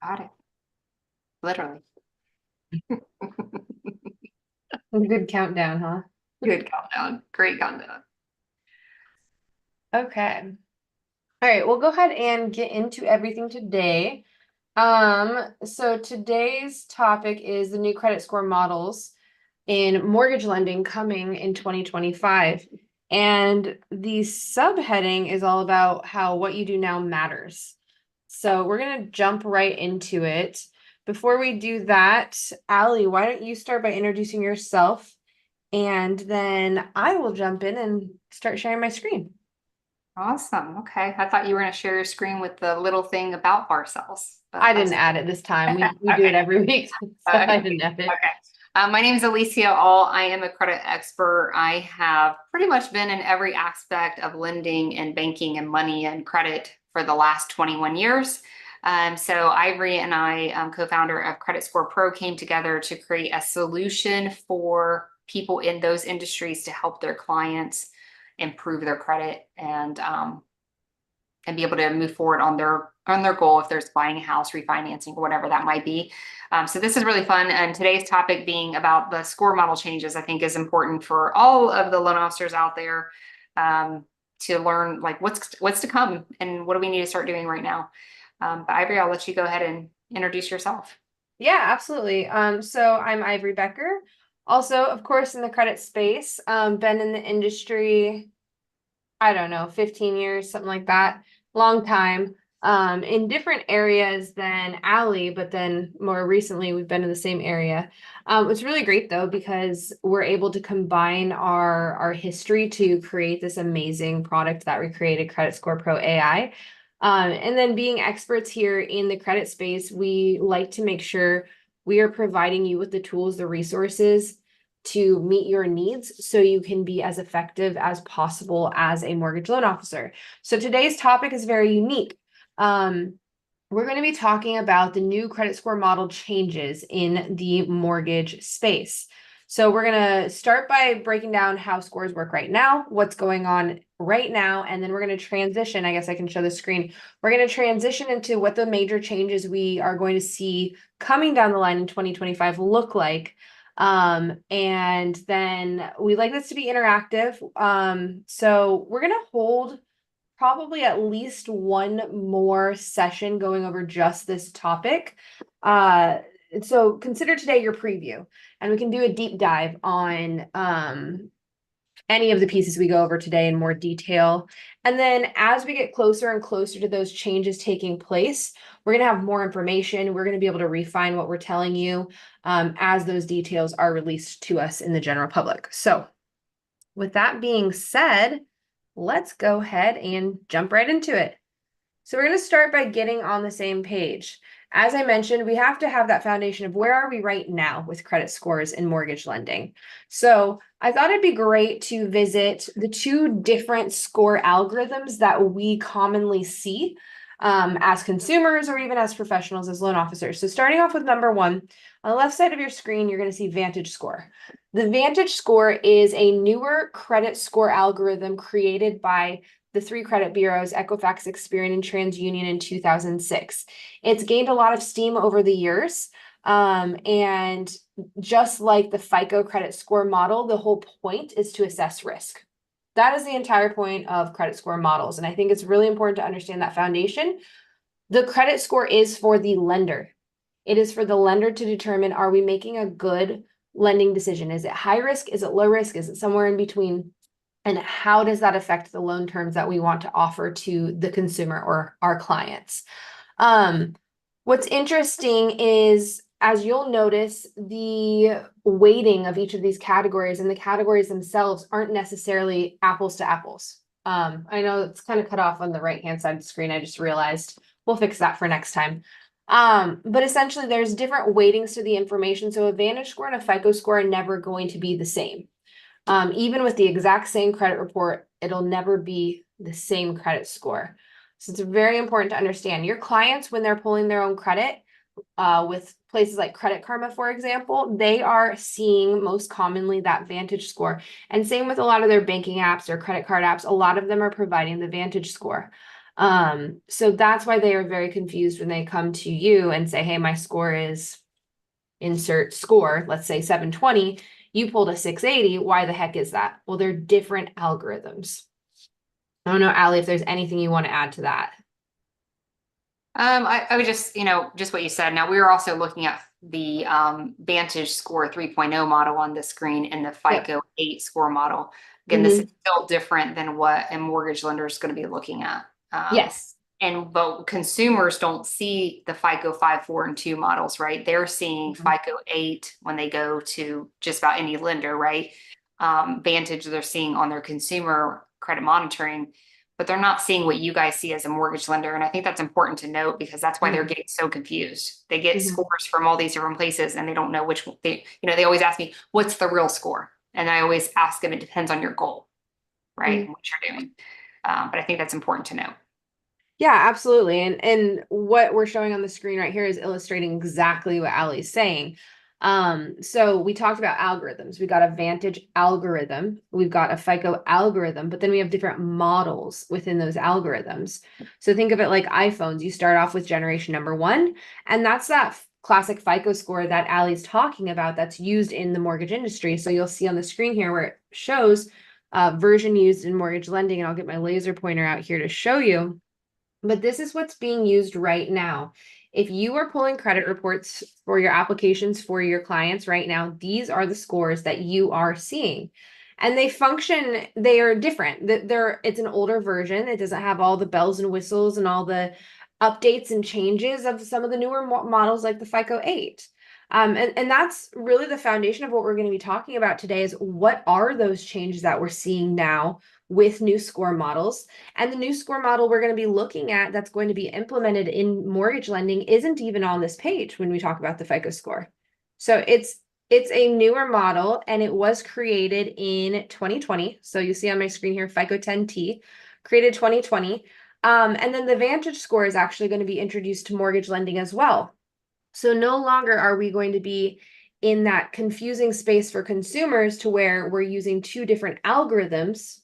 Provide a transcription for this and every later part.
Got it. Literally. Good countdown, huh? Good countdown. Great countdown. Okay. All right, we'll go ahead and get into everything today. So today's topic is the new credit score models in mortgage lending coming in 2025. And the subheading is all about how what you do now matters. So we're going to jump right into it. Before we do that, Allie, why don't you start by introducing yourself, and then I will jump in and start sharing my screen. Awesome. Okay. I thought you were going to share your screen with the little thing about parcels, but I didn't that's add it this time. We do okay. it every week, so I didn't add it. Okay. My name is Alicia All. I am a credit expert. I have pretty much been in every aspect of lending and banking and money and credit for the last 21 years. So Ivory and I, co-founder of Credit Score Pro, came together to create a solution for people in those industries to help their clients improve their credit and be able to move forward on their goal if there's buying a house, refinancing, or whatever that might be. So this is really fun. And today's topic being about the score model changes, I think is important for all of the loan officers out there to learn like what's to come and what do we need to start doing right now. But Ivory, I'll let you go ahead and introduce yourself. Yeah, absolutely. So I'm Ivory Becker. Also, of course, in the credit space, been in the industry, I don't know, 15 years, something like that. Long time. In different areas than Allie, but then more recently we've been in the same area. It's really great though, because we're able to combine our history to create this amazing product that we created, Credit Score Pro AI. And then being experts here in the credit space, we like to make sure we are providing you with the tools, the resources to meet your needs so you can be as effective as possible as a mortgage loan officer. So today's topic is very unique. We're going to be talking about the new credit score model changes in the mortgage space. So we're going to start by breaking down how scores work right now, what's going on right now, and then we're going to transition. I guess I can show the screen. We're going to transition into what the major changes we are going to see coming down the line in 2025 look like. And then we like this to be interactive. So we're going to hold probably at least one more session going over just this topic. So consider today your preview, and we can do a deep dive on any of the pieces we go over today in more detail. And then as we get closer and closer to those changes taking place, we're going to have more information. We're going to be able to refine what we're telling you as those details are released to us in the general public. So with that being said, let's go ahead and jump right into it. So we're going to start by getting on the same page. As I mentioned, we have to have that foundation of where are we right now with credit scores and mortgage lending. So I thought it'd be great to visit the two different score algorithms that we commonly see as consumers or even as professionals, as loan officers. So starting off with number one, on the left side of your screen, you're going to see Vantage Score. The Vantage Score is a newer credit score algorithm created by the three credit bureaus, Equifax, Experian, and TransUnion in 2006. It's gained a lot of steam over the years. And just like the FICO credit score model, the whole point is to assess risk. That is the entire point of credit score models. And I think it's really important to understand that foundation. The credit score is for the lender. It is for the lender to determine, are we making a good lending decision? Is it high risk? Is it low risk? Is it somewhere in between? And how does that affect the loan terms that we want to offer to the consumer or our clients? What's interesting is, as you'll notice, the weighting of each of these categories and the categories themselves aren't necessarily apples to apples. I know it's kind of cut off on the right-hand side of the screen. I just realized we'll fix that for next time. But essentially there's different weightings to the information. So a Vantage score and a FICO score are never going to be the same. Even with the exact same credit report, it'll never be the same credit score. So it's very important to understand your clients when they're pulling their own credit with places like Credit Karma, for example, they are seeing most commonly that Vantage score. And same with a lot of their banking apps or credit card apps, a lot of them are providing the Vantage score. So that's why they are very confused when they come to you and say, hey, my score is insert score, let's say 720, you pulled a 680. Why the heck is that? Well, they're different algorithms. I don't know, Allie, if there's anything you want to add to that. I would just, just what you said. Now we were also looking at the Vantage Score 3.0 model on the screen and the Yep. FICO 8 score model. Again, this is Hmm. still different than what a mortgage lender is going to be looking at. Yes. But consumers don't see the FICO 5, 4, and 2 models, right? They're seeing Mhm. FICO 8 when they go to just about any lender, right? Vantage they're seeing on their consumer credit monitoring, but they're not seeing what you guys see as a mortgage lender. And I think that's important to note because that's why they're Mhm. getting so confused. They get Mhm. scores from all these different places and they don't know which they always ask me, what's the real score? And I always ask them, it depends on your goal, right? Mhm. And what you're doing. But I think that's important to know. Yeah, absolutely. And what we're showing on the screen right here is illustrating exactly what Allie's saying. So we talked about algorithms. We got a Vantage algorithm, we've got a FICO algorithm, but then we have different models within those algorithms. So think of it like iPhones. You start off with generation number one, and that's that classic FICO score that Allie's talking about that's used in the mortgage industry. So you'll see on the screen here where it shows version used in mortgage lending, and I'll get my laser pointer out here to show you. But this is what's being used right now. If you are pulling credit reports for your applications for your clients right now, these are the scores that you are seeing. And they are different. It's an older version. It doesn't have all the bells and whistles and all the updates and changes of some of the newer models like the FICO 8. And that's really the foundation of what we're going to be talking about today is what are those changes that we're seeing now with new score models. And the new score model we're going to be looking at that's going to be implemented in mortgage lending isn't even on this page when we talk about the FICO score. So it's a newer model and it was created in 2020. So you see on my screen here, FICO 10T, created 2020. And then the Vantage score is actually going to be introduced to mortgage lending as well. So no longer are we going to be in that confusing space for consumers to where we're using two different algorithms.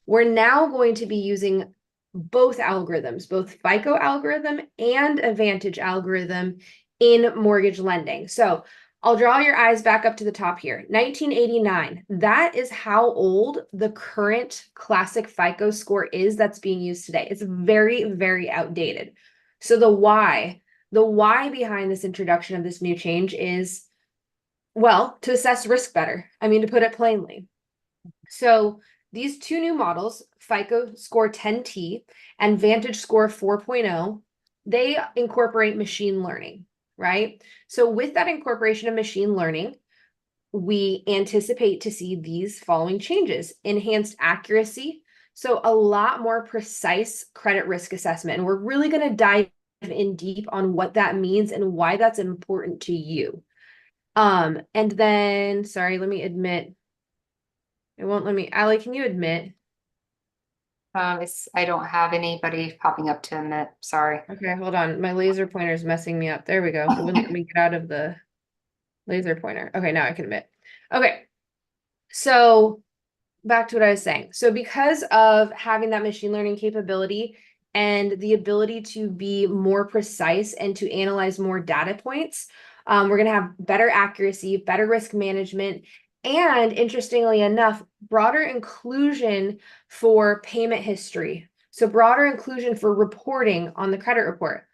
We're now going to be using both algorithms, both FICO algorithm and a Vantage algorithm in mortgage lending. So I'll draw your eyes back up to the top here. 1989, that is how old the current classic FICO score is that's being used today. It's very, very outdated. So the why behind this introduction of this new change is, well, to assess risk better. I mean, to put it plainly. So these two new models, FICO Score 10T and Vantage Score 4.0, they incorporate machine learning, right? So with that incorporation of machine learning, we anticipate to see these following changes: enhanced accuracy, so a lot more precise credit risk assessment. And we're really going to dive in deep on what that means and why that's important to you. And then, sorry, let me admit, it won't let me. Allie, can you admit? I don't have anybody popping up to admit. Sorry. Okay, hold on. My laser pointer is messing me up. There we go. It wouldn't let me get out of the laser pointer. Okay, now I can admit. Okay, so back to what I was saying. So because of having that machine learning capability and the ability to be more precise and to analyze more data points, we're going to have better accuracy, better risk management, and interestingly enough, broader inclusion for payment history. So broader inclusion for reporting on the credit report.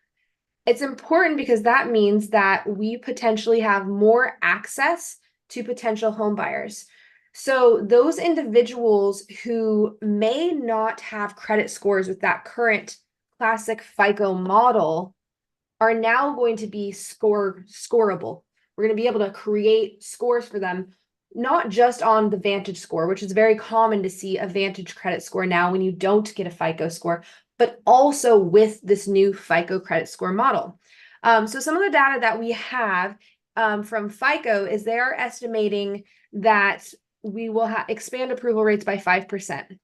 It's important because that means that we potentially have more access to potential home buyers. So those individuals who may not have credit scores with that current classic FICO model are now going to be scoreable. We're going to be able to create scores for them, not just on the Vantage score, which is very common to see a Vantage credit score now when you don't get a FICO score, but also with this new FICO credit score model. So some of the data that we have from FICO is they are estimating that we will expand approval rates by 5%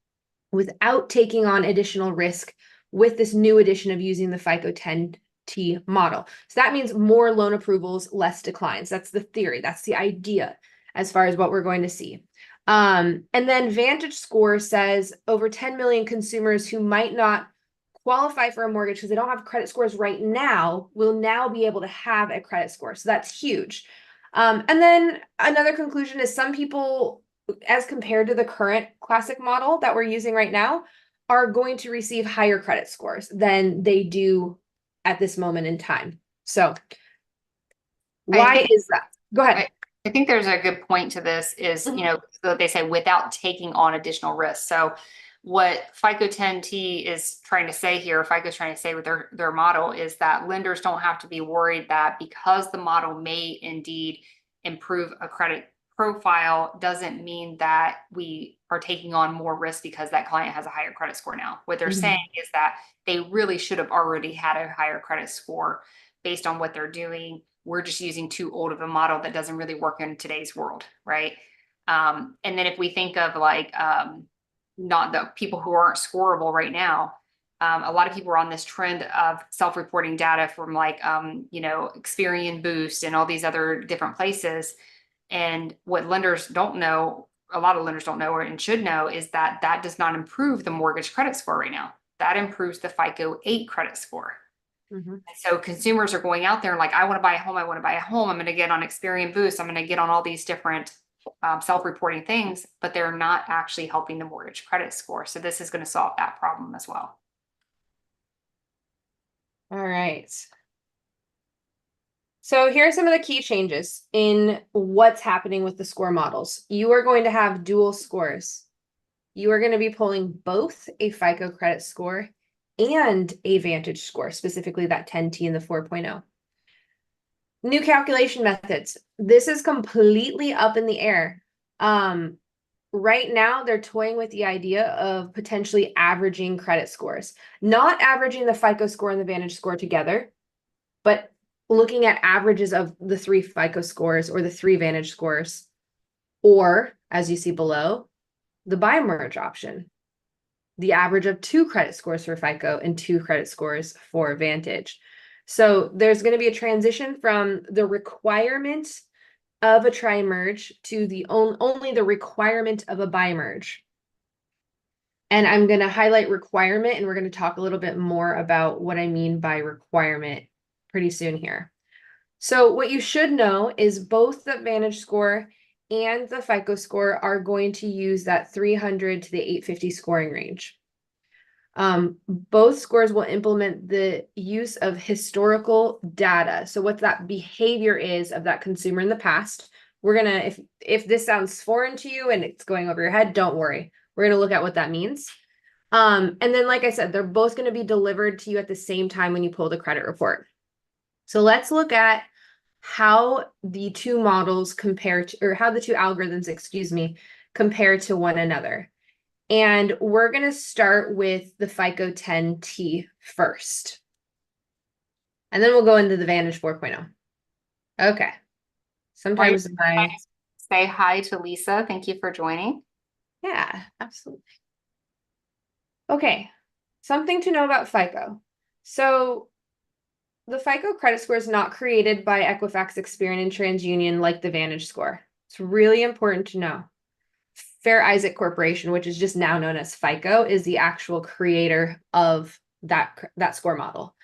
without taking on additional risk with this new addition of using the FICO 10T model. So that means more loan approvals, less declines. That's the theory. That's the idea as far as what we're going to see. And then Vantage Score says over 10 million consumers who might not qualify for a mortgage because they don't have credit scores right now will now be able to have a credit score. So that's huge. And then another conclusion is some people, as compared to the current classic model that we're using right now, are going to receive higher credit scores than they do at this moment in time. So why is that? Go ahead. I think there's a good point to this is, so they say without taking on additional risks. So what FICO 10T is trying to say here, FICO is trying to say with their model is that lenders don't have to be worried that because the model may indeed improve a credit profile doesn't mean that we are taking on more risk because that client has a higher credit score now. What they're saying is that they really should have already had a higher credit score based on what they're doing. We're just using too old of a model that doesn't really work in today's world, right? And then if we think of like not the people who aren't scoreable right now, a lot of people are on this trend of self-reporting data from like Experian Boost and all these other different places. And what lenders don't know, a lot of lenders don't know and should know, is that that does not improve the mortgage credit score right now. That improves the FICO 8 credit score. So consumers are going out there like, I want to buy a home. I want to buy a home. I'm going to get on Experian Boost. I'm going to get on all these different self-reporting things, but they're not actually helping the mortgage credit score. So this is going to solve that problem as well. All right. So here are some of the key changes in what's happening with the score models. You are going to have dual scores. You are going to be pulling both a FICO credit score and a Vantage score, specifically that 10T and the 4.0. New calculation methods. This is completely up in the air. Right now, they're toying with the idea of potentially averaging credit scores, not averaging the FICO score and the Vantage score together, but looking at averages of the 3 FICO scores or the 3 Vantage scores, or as you see below, the buy merge option, the average of 2 credit scores for FICO and 2 credit scores for Vantage. So there's going to be a transition from the requirement of a tri-merge to the only the requirement of a bi-merge. And I'm going to highlight requirement, and we're going to talk a little bit more about what I mean by requirement pretty soon here. So what you should know is both the Vantage score and the FICO score are going to use that 300 to the 850 scoring range. Both scores will implement the use of historical data. So what that behavior is of that consumer in the past. We're gonna, if this sounds foreign to you and it's going over your head, don't worry. We're gonna look at what that means. And then, like I said, they're both gonna be delivered to you at the same time when you pull the credit report. So let's look at how the two models compare to, or how the two algorithms, excuse me, compare to one another. And we're going to start with the FICO 10T first. And then we'll go into the Vantage 4.0. Okay. Sometimes say hi to Lisa. Thank you for joining. Yeah, absolutely. Okay. Something to know about FICO. So the FICO credit score is not created by Equifax, Experian, and TransUnion like the Vantage score. It's really important to know. Fair Isaac Corporation, which is just now known as FICO, is the actual creator of that score model.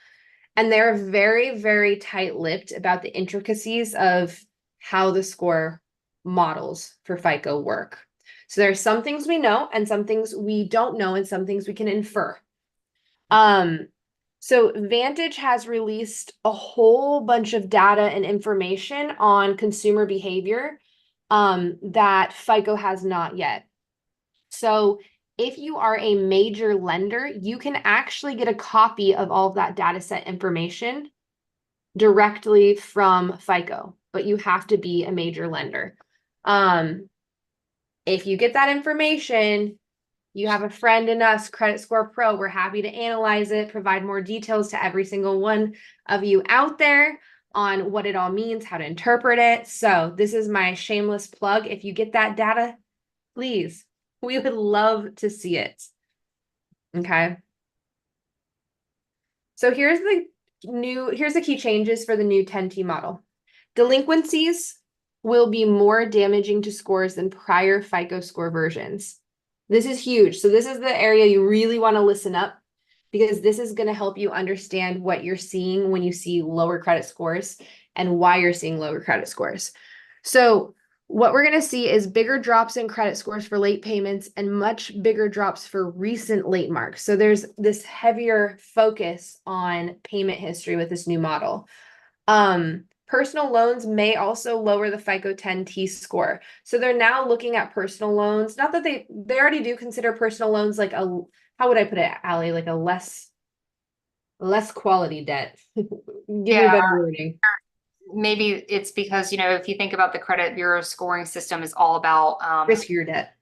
And they're very, very tight-lipped about the intricacies of how the score models for FICO work. So there's some things we know and some things we don't know and some things we can infer. So Vantage has released a whole bunch of data and information on consumer behavior that FICO has not yet. So if you are a major lender, you can actually get a copy of all of that data set information directly from FICO, but you have to be a major lender. If you get that information, you have a friend in us, Credit Score Pro. We're happy to analyze it, provide more details to every single one of you out there on what it all means, how to interpret it. So this is my shameless plug. If you get that data, please, we would love to see it. Okay. So here's the key changes for the new 10T model. Delinquencies will be more damaging to scores than prior FICO score versions. This is huge. So this is the area you really want to listen up because this is going to help you understand what you're seeing when you see lower credit scores and why you're seeing lower credit scores. So what we're going to see is bigger drops in credit scores for late payments and much bigger drops for recent late marks. So there's this heavier focus on payment history with this new model. Personal loans may also lower the FICO 10T score. So they're now looking at personal loans. Not that they already do consider personal loans like a, how would I put it, Allie, like a less quality debt. Give me a Yeah, better wording. maybe it's because, if you think about the credit bureau scoring system is all about, Riskier debt.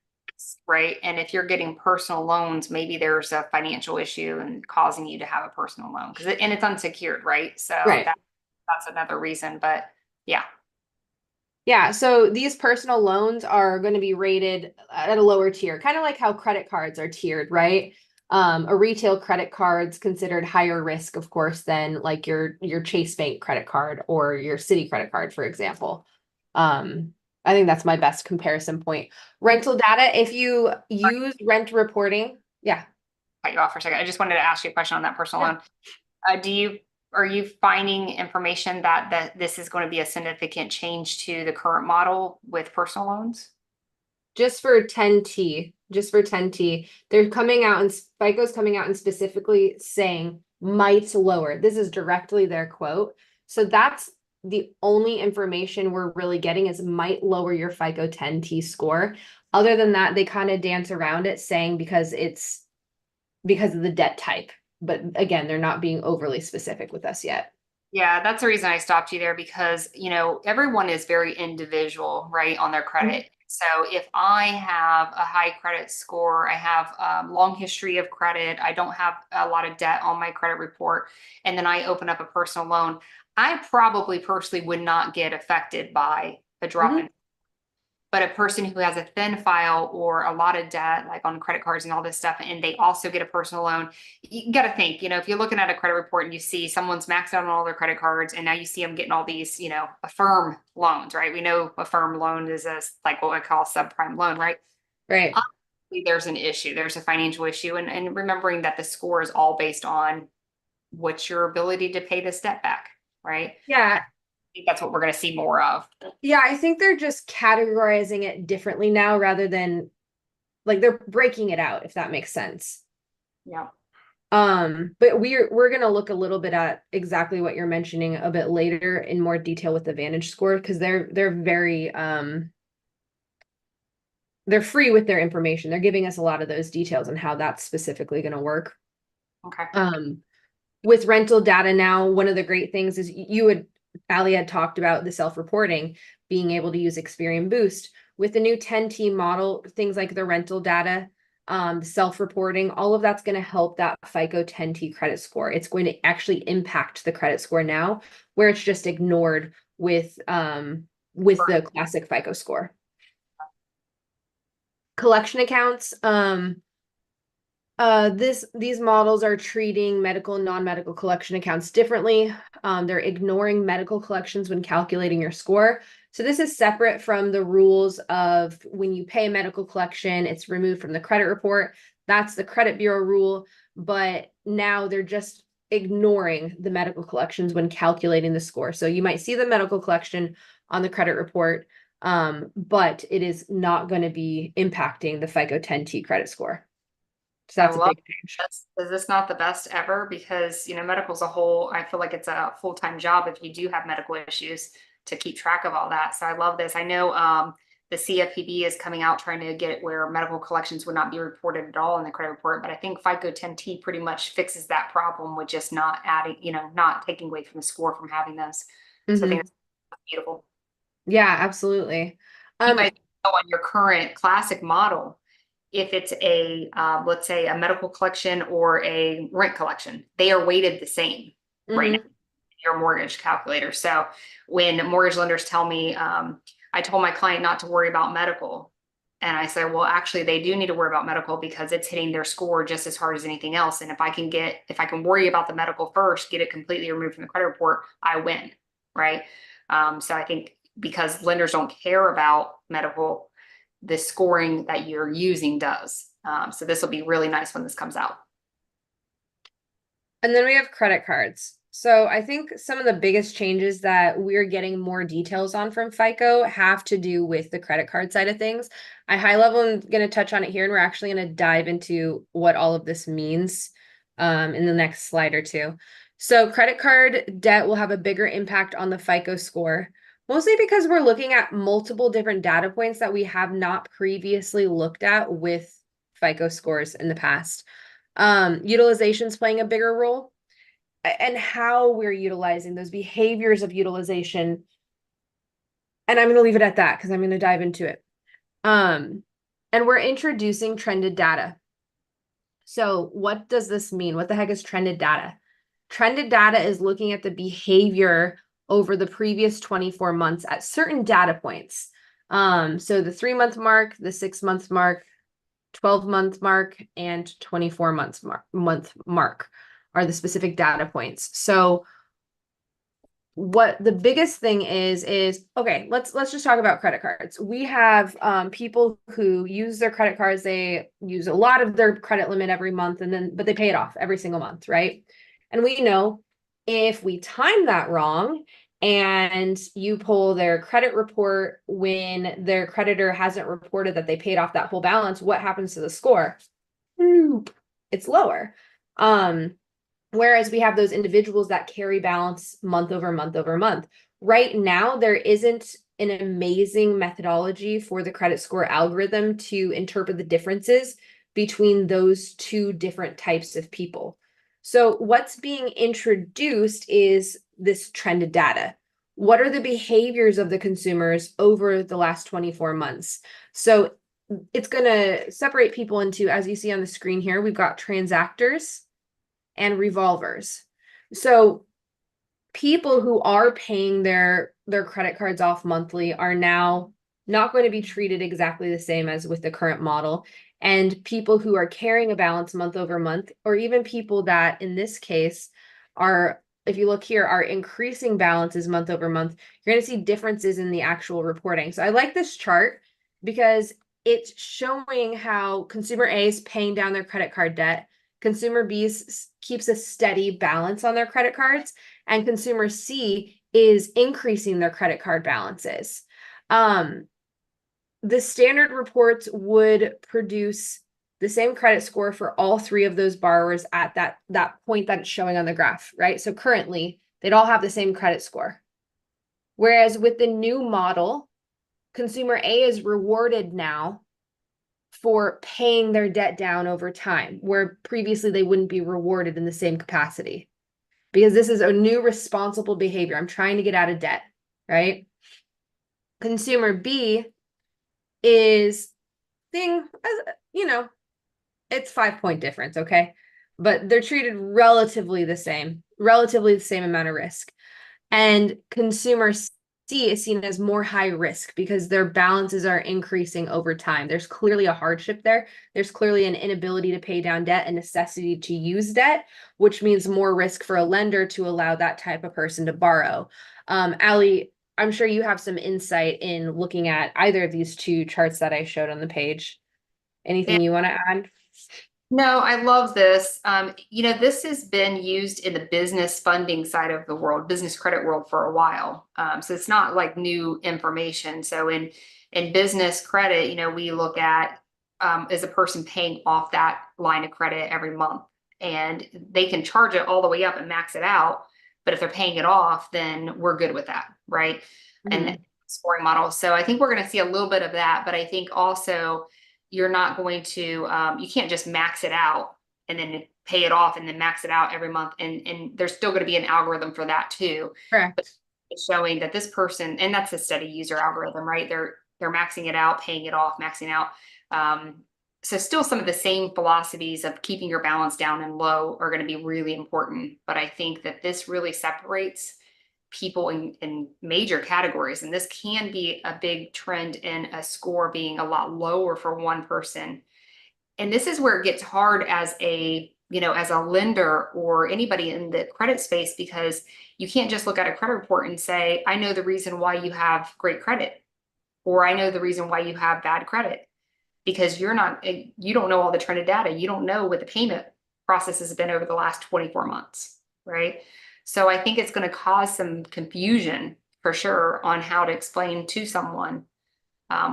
right? And if you're getting personal loans, maybe there's a financial issue and causing you to have a personal loan and it's unsecured, right? So Right. that's another reason, but yeah. Yeah, so these personal loans are going to be rated at a lower tier, kind of like how credit cards are tiered, right? A retail credit card's considered higher risk, of course, than like your Chase Bank credit card or your Citi credit card, for example. I think that's my best comparison point. Rental data, if you use rent reporting, yeah. Cut you off for a second. I just wanted to ask you a question on that personal Yeah. loan. Are you finding information that this is going to be a significant change to the current model with personal loans? Just for 10T, just for 10T, they're coming out and FICO's coming out and specifically saying might lower. This is directly their quote. So that's the only information we're really getting is might lower your FICO 10T score. Other than that, they kind of dance around it saying because it's because of the debt type. But again, they're not being overly specific with us yet. Yeah, that's the reason I stopped you there because, everyone is very individual, right, on their Mhm. credit. So if I have a high credit score, I have long history of credit, I don't have a lot of debt on my credit report, and then I open up a personal loan, I probably personally would not get affected by a drop Mhm. in. But a person who has a thin file or a lot of debt, like on credit cards and all this stuff, and they also get a personal loan, you got to think, if you're looking at a credit report and you see someone's maxed out on all their credit cards, and now you see them getting all these, affirm loans, right? We know affirm loan is like what we call a subprime loan, right? Right. Obviously, there's an issue, there's a financial issue, and remembering that the score is all based on what's your ability to pay this debt back, right? Yeah, I think that's what we're going to see more of. yeah, I think they're just categorizing it differently now rather than like they're breaking it out, if that makes sense. Yeah. But we're gonna look a little bit at exactly what you're mentioning a bit later in more detail with the Vantage score because they're very they're free with their information. They're giving us a lot of those details on how that's specifically gonna work. Okay. Um, with rental data now, one of the great things is Ali had talked about the self-reporting, being able to use Experian Boost. With the new 10T model, things like the rental data, self-reporting, all of that's going to help that FICO 10T credit score. It's going to actually impact the credit score now, where it's just ignored with the classic FICO score. Collection accounts, these models are treating medical and non-medical collection accounts differently. They're ignoring medical collections when calculating your score. So this is separate from the rules of when you pay a medical collection, it's removed from the credit report. That's the credit bureau rule. But now they're just ignoring the medical collections when calculating the score. So you might see the medical collection on the credit report, but it is not going to be impacting the FICO 10T credit score. So I that's a love big change. this. Is this not the best ever? Because, medical as a whole, I feel like it's a full-time job if you do have medical issues to keep track of all that. So I love this. I know the CFPB is coming out trying to get it where medical collections would not be reported at all in the credit report. But I think FICO 10T pretty much fixes that problem with just not adding, not taking away from the score from having those. So I think Mhm. it's beautiful. Yeah, absolutely. You Um, guys know on your current classic model, if it's let's say a medical collection or a rent collection, they are weighted the same right now mhm. in your mortgage calculator. So when mortgage lenders tell me, I told my client not to worry about medical. And I said, well, actually, they do need to worry about medical because it's hitting their score just as hard as anything else. And if I can worry about the medical first, get it completely removed from the credit report, I win, right? So I think because lenders don't care about medical, the scoring that you're using does. So this will be really nice when this comes out. And then we have credit cards. So I think some of the biggest changes that we're getting more details on from FICO have to do with the credit card side of things. I high level am going to touch on it here, and we're actually going to dive into what all of this means in the next slide or two. So credit card debt will have a bigger impact on the FICO score, mostly because we're looking at multiple different data points that we have not previously looked at with FICO scores in the past. Utilization's playing a bigger role, and how we're utilizing those behaviors of utilization. And I'm going to leave it at that because I'm going to dive into it. And we're introducing trended data. So what does this mean? What the heck is trended data? Trended data is looking at the behavior over the previous 24 months at certain data points. So the 3-month mark, the 6-month mark, 12-month mark, and 24 month mark are the specific data points. So what the biggest thing is okay, let's just talk about credit cards. We have people who use their credit cards, they use a lot of their credit limit every month, but they pay it off every single month, right? And we know if we time that wrong and you pull their credit report when their creditor hasn't reported that they paid off that whole balance, what happens to the score? It's lower. Whereas we have those individuals that carry balance month over month over month. Right now, there isn't an amazing methodology for the credit score algorithm to interpret the differences between those two different types of people. So what's being introduced is this trended data. What are the behaviors of the consumers over the last 24 months? So it's going to separate people into, as you see on the screen here, we've got transactors and revolvers. So people who are paying their credit cards off monthly are now not going to be treated exactly the same as with the current model. And people who are carrying a balance month over month, or even people that in this case are, if you look here, are increasing balances month over month, you're going to see differences in the actual reporting. So I like this chart because it's showing how consumer A is paying down their credit card debt, consumer B keeps a steady balance on their credit cards, and consumer C is increasing their credit card balances. The standard reports would produce the same credit score for all three of those borrowers at that point that it's showing on the graph, right? So currently, they'd all have the same credit score. Whereas with the new model, consumer A is rewarded now for paying their debt down over time, where previously they wouldn't be rewarded in the same capacity. Because this is a new responsible behavior. I'm trying to get out of debt, right? Consumer B is it's 5-point difference, okay? But they're treated relatively the same amount of risk. And consumer C is seen as more high risk because their balances are increasing over time. There's clearly a hardship there. There's clearly an inability to pay down debt, a necessity to use debt, which means more risk for a lender to allow that type of person to borrow. Allie, I'm sure you have some insight in looking at either of these two charts that I showed on the page. Anything you want to add? No, I love this. This has been used in the business funding side of the world, business credit world for a while. So it's not like new information. So in business credit, we look at is a person paying off that line of credit every month, and they can charge it all the way up and max it out. But if they're paying it off, then we're good with that, right? Mm-hmm. And scoring model. So I think we're going to see a little bit of that, but I think also you're not going to you can't just max it out and then pay it off and then max it out every month, and there's still going to be an algorithm for that too. But Correct. it's showing that this person, and that's a steady user algorithm, right? They're maxing it out, paying it off, maxing out. So still some of the same philosophies of keeping your balance down and low are going to be really important, but I think that this really separates people in major categories. And this can be a big trend in a score being a lot lower for one person. And this is where it gets hard as as a lender or anybody in the credit space, because you can't just look at a credit report and say, I know the reason why you have great credit, or I know the reason why you have bad credit, because you don't know all the trended data. You don't know what the payment process has been over the last 24 months, right? So I think it's going to cause some confusion for sure on how to explain to someone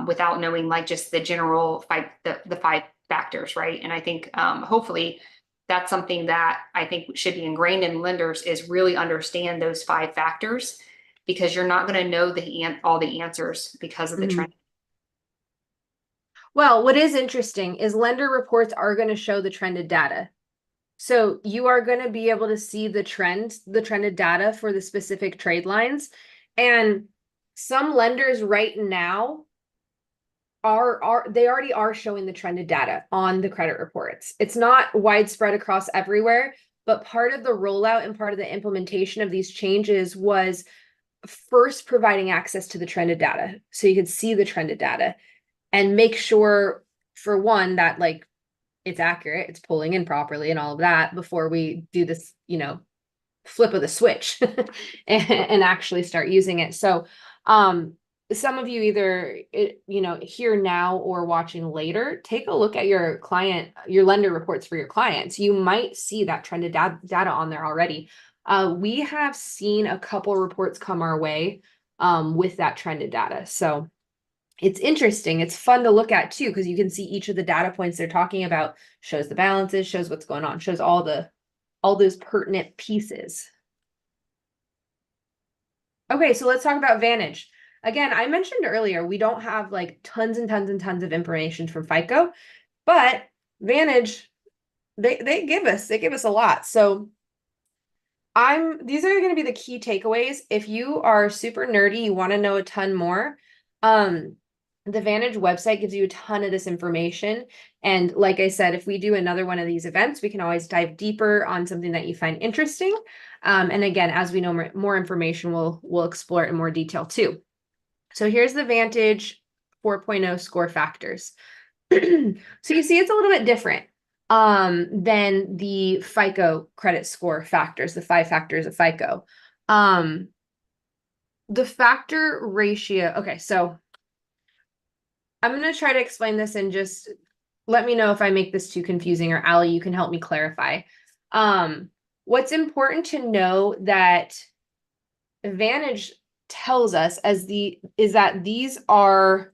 without knowing like just the general the five factors, right? And I think hopefully that's something that I think should be ingrained in lenders is really understand those five factors because you're not going to know all the answers because of the Mhm. trend. Well, what is interesting is lender reports are going to show the trended data. So you are going to be able to see the trended data for the specific trade lines. And some lenders right now they already are showing the trended data on the credit reports. It's not widespread across everywhere, but part of the rollout and part of the implementation of these changes was first providing access to the trended data so you could see the trended data and make sure for one that like it's accurate, it's pulling in properly and all of that before we do this, flip of the switch and actually start using it. So some of you either here now or watching later, take a look at your lender reports for your clients. You might see that trended data on there already. We have seen a couple reports come our way with that trended data. So it's interesting. It's fun to look at too, because you can see each of the data points they're talking about, shows the balances, shows what's going on, shows all those pertinent pieces. Okay, so let's talk about Vantage. Again, I mentioned earlier, we don't have like tons and tons and tons of information from FICO, but Vantage, they give us a lot. So these are going to be the key takeaways. If you are super nerdy, you want to know a ton more, the Vantage website gives you a ton of this information. And like I said, if we do another one of these events, we can always dive deeper on something that you find interesting. And again, as we know more information, we'll explore it in more detail too. So here's the Vantage 4.0 score factors. So you see it's a little bit different than the FICO credit score factors, the 5 factors of FICO. The factor ratio. Okay, so I'm going to try to explain this and just let me know if I make this too confusing, or Allie, you can help me clarify. What's important to know that Vantage tells us is that these are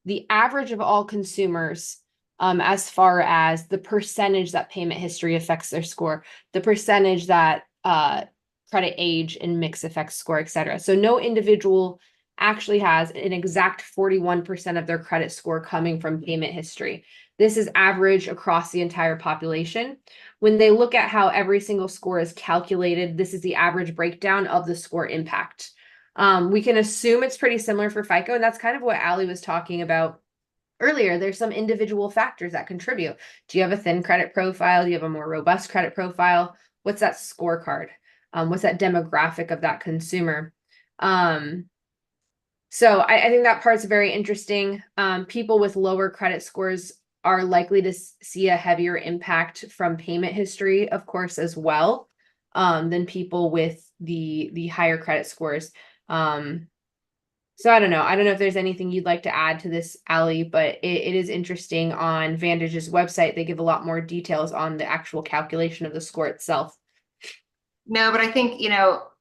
the average of all consumers, as far as the percentage that payment history affects their score, the percentage that credit age and mix affects score, etc. So no individual actually has an exact 41% of their credit score coming from payment history. This is average across the entire population. When they look at how every single score is calculated, this is the average breakdown of the score impact. We can assume it's pretty similar for FICO, and that's kind of what Allie was talking about earlier. There's some individual factors that contribute. Do you have a thin credit profile? Do you have a more robust credit profile? What's that scorecard? What's that demographic of that consumer? So I think that part's very interesting. People with lower credit scores are likely to see a heavier impact from payment history, of course, as well, than people with the higher credit scores. So I don't know. I don't know if there's anything you'd like to add to this, Allie, but it is interesting on Vantage's website. They give a lot more details on the actual calculation of the score itself. No, but I think,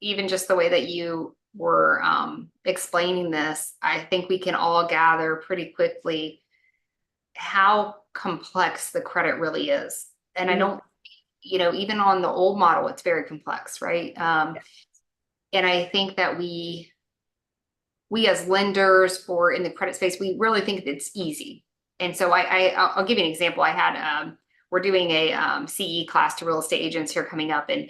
even just the way that you were explaining this, I think we can all gather pretty quickly how complex the credit really is. And I don't, even on the old model, it's very complex, right? And I think that we as lenders or in the credit space, we really think it's easy. And so I'll give you an example. We're doing a CE class to real estate agents here coming up, and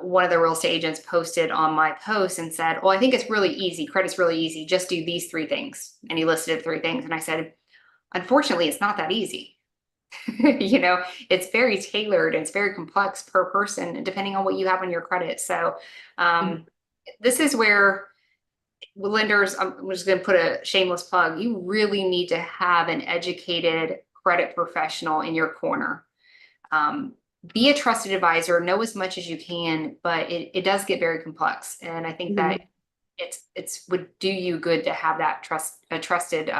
one of the real estate agents posted on my post and said, "Well, I think it's really easy. Credit's really easy. Just do these 3 things." And he listed 3 things. And I said, unfortunately, it's not that easy. It's very tailored and it's very complex per person, depending on what you have on your credit. So this is where lenders, I'm just going to put a shameless plug. You really need to have an educated credit professional in your corner. Be a trusted advisor, know as much as you can, but it does get very complex. And I think that it's would do you good to have that trusted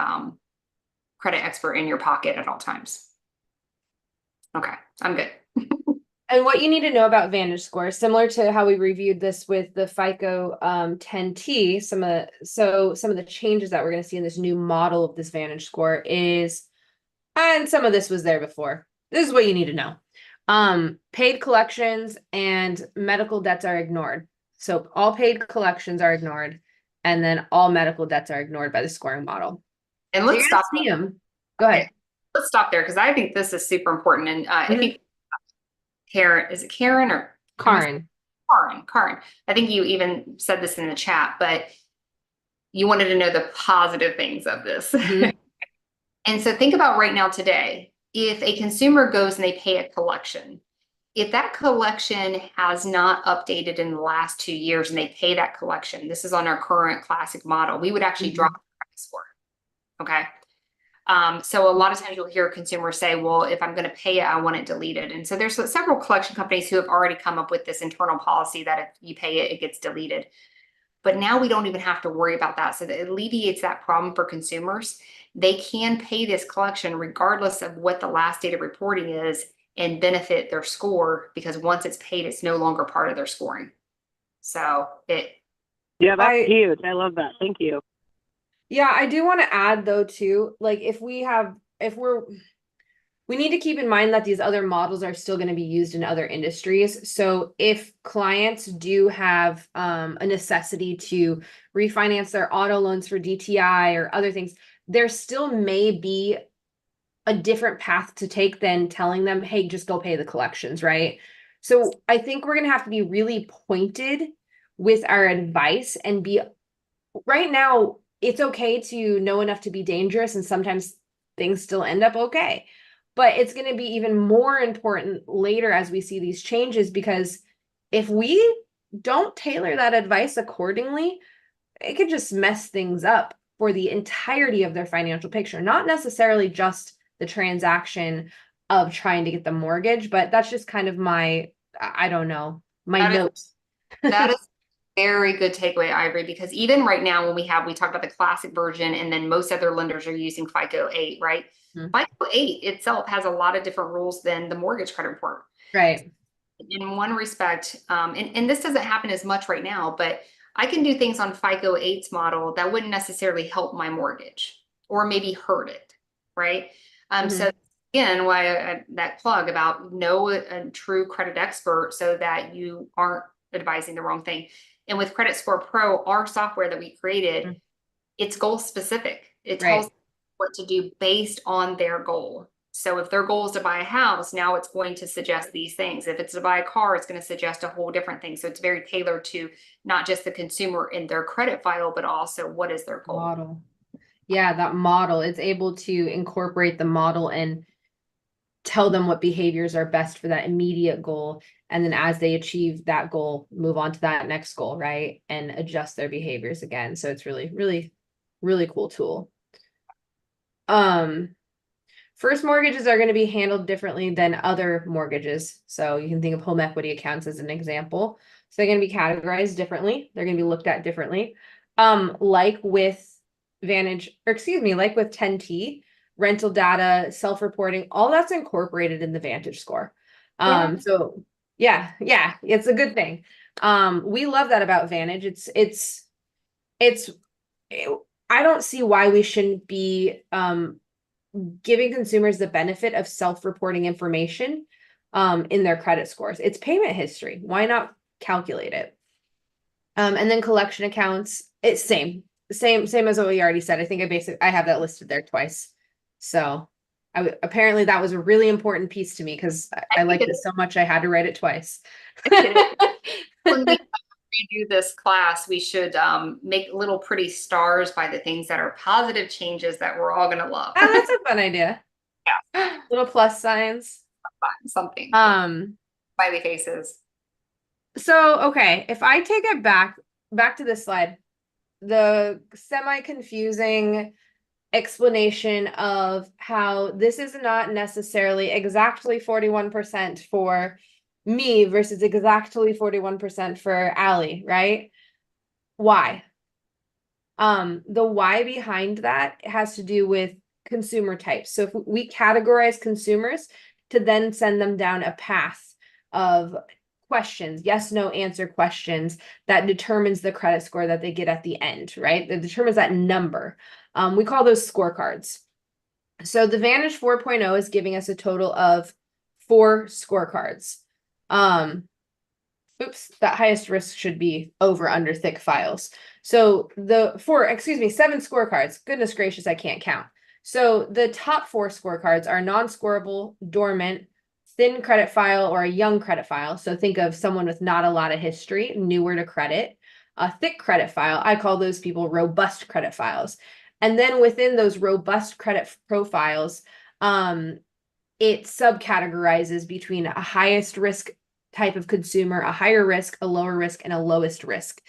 credit expert in your pocket at all times. Okay, I'm good. And what you need to know about Vantage Score, similar to how we reviewed this with the FICO 10T, some of the changes that we're going to see in this new model of this Vantage Score is, and some of this was there before. This is what you need to know. Paid collections and medical debts are ignored. So all paid collections are ignored, and then all medical debts are ignored by the scoring model. And So let's you're gonna stop. see them. Go ahead. Let's stop there because I think this is super important. And I Mhm. think Karen, is it Karen or am I Karin. Karen? Karen. I think you even said this in the chat, but you wanted to know the positive things of this. Mhm. And so think about right now today, if a consumer goes and they pay a collection, if that collection has not updated in the last 2 years and they pay that collection, this is on our current classic model, we would actually drop the credit score. Okay. So a lot of times you'll hear consumers say, well, if I'm going to pay it, I want it deleted. And so there's several collection companies who have already come up with this internal policy that if you pay it, it gets deleted. But now we don't even have to worry about that. So that it alleviates that problem for consumers. They can pay this collection regardless of what the last date of reporting is and benefit their score because once it's paid, it's no longer part of their scoring. So Yeah, that's I huge. I love that. Thank you. Yeah, I do want to add though too, like we need to keep in mind that these other models are still going to be used in other industries. So if clients do have a necessity to refinance their auto loans for DTI or other things, there still may be a different path to take than telling them, hey, just go pay the collections, right? So I think we're going to have to be really pointed with our advice and be right now, it's okay to know enough to be dangerous, and sometimes things still end up okay. But it's going to be even more important later as we see these changes, because if we don't tailor that advice accordingly, it could just mess things up for the entirety of their financial picture, not necessarily just the transaction of trying to get the mortgage, but that's just kind of I don't know, my that is notes. that is very good takeaway, Ivory, because even right now when we talked about the classic version and then most other lenders are using FICO 8, right? Mhm. FICO 8 itself has a lot of different rules than the mortgage credit report. Right. In one respect, and this doesn't happen as much right now, but I can do things on FICO 8's model that wouldn't necessarily help my mortgage or maybe hurt it, right? So Mhm. again, why that plug about know a true credit expert so that you aren't advising the wrong thing. And with Credit Score Pro, our software that we created, Mhm. it's goal specific. It tells Right. them what to do based on their goal. So if their goal is to buy a house, now it's going to suggest these things. If it's to buy a car, it's going to suggest a whole different thing. So it's very tailored to not just the consumer in their credit file, but also what is their goal. Model. Yeah, that model. It's able to incorporate the model and tell them what behaviors are best for that immediate goal. And then as they achieve that goal, move on to that next goal, right? And adjust their behaviors again. So it's really, really, really cool tool. First mortgages are going to be handled differently than other mortgages. So you can think of home equity accounts as an example. So they're going to be categorized differently. They're going to be looked at differently. Like with like with 10T, rental data, self-reporting, all that's incorporated in the Vantage score. Yeah. So yeah, it's a good thing. We love that about Vantage. It's I don't see why we shouldn't be giving consumers the benefit of self-reporting information in their credit scores. It's payment history. Why not calculate it? And then collection accounts, it's same as what we already said. I think I have that listed there twice. So apparently that was a really important piece to me because I think liked it so much I had to write it twice. when we redo this class, we should make little pretty stars by the things that are positive changes that we're all going to love. Oh, that's a fun idea. Yeah. Little plus signs. Something. Smiley faces. So okay, if I take it back to this slide, the semi-confusing explanation of how this is not necessarily exactly 41% for me versus exactly 41% for Allie, right? Why? The why behind that has to do with consumer types. So if we categorize consumers to then send them down a path of questions, yes, no answer questions that determines the credit score that they get at the end, right? That determines that number. We call those scorecards. So the Vantage 4.0 is giving us a total of 4 scorecards. Oops, that highest risk should be over under thick files. So the 7 scorecards. Goodness gracious, I can't count. So the top 4 scorecards are non-scoreable, dormant, thin credit file, or a young credit file. So think of someone with not a lot of history, newer to credit. A thick credit file, I call those people robust credit files. And then within those robust credit profiles, it subcategorizes between a highest risk type of consumer, a higher risk, a lower risk, and a lowest risk.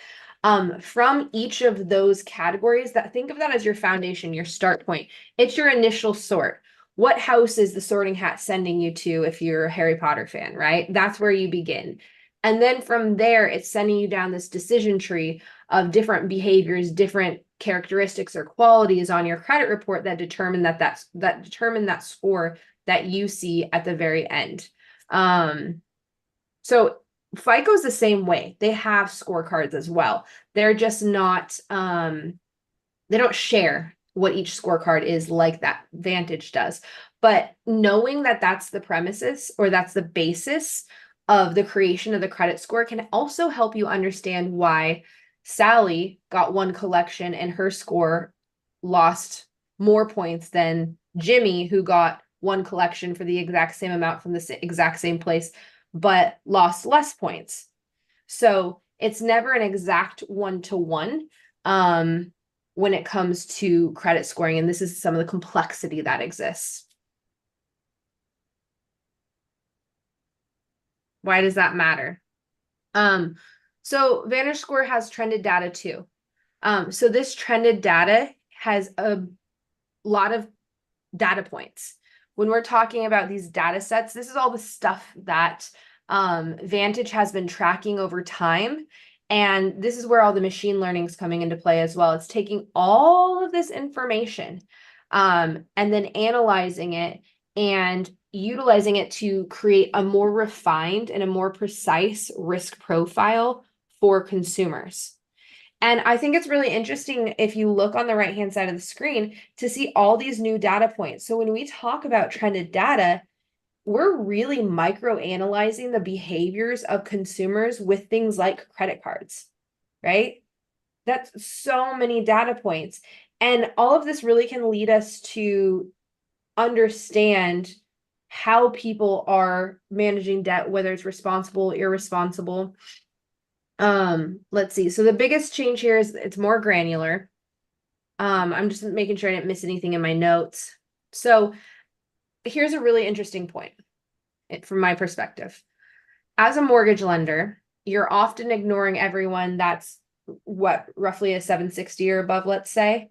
From each of those categories, think of that as your foundation, your start point. It's your initial sort. What house is the sorting hat sending you to if you're a Harry Potter fan, right? That's where you begin. And then from there, it's sending you down this decision tree of different behaviors, different characteristics or qualities on your credit report that determine that score that you see at the very end. So FICO's the same way. They have scorecards as well. They're just not, they don't share what each scorecard is like that Vantage does. But knowing that that's the premises or that's the basis of the creation of the credit score can also help you understand why Sally got 1 collection and her score lost more points than Jimmy, who got 1 collection for the exact same amount from the exact same place, but lost less points. So it's never an exact 1-to-1 when it comes to credit scoring. And this is some of the complexity that exists. Why does that matter? So Vantage Score has trended data too. So this trended data has a lot of data points. When we're talking about these data sets, this is all the stuff that Vantage has been tracking over time. And this is where all the machine learning is coming into play as well. It's taking all of this information and then analyzing it and utilizing it to create a more refined and a more precise risk profile for consumers. And I think it's really interesting if you look on the right-hand side of the screen to see all these new data points. So when we talk about trended data, we're really micro-analyzing the behaviors of consumers with things like credit cards, right? That's so many data points. And all of this really can lead us to understand how people are managing debt, whether it's responsible, irresponsible. Let's see. So the biggest change here is it's more granular. I'm just making sure I didn't miss anything in my notes. So here's a really interesting point from my perspective. As a mortgage lender, you're often ignoring everyone that's roughly a 760 or above, let's say.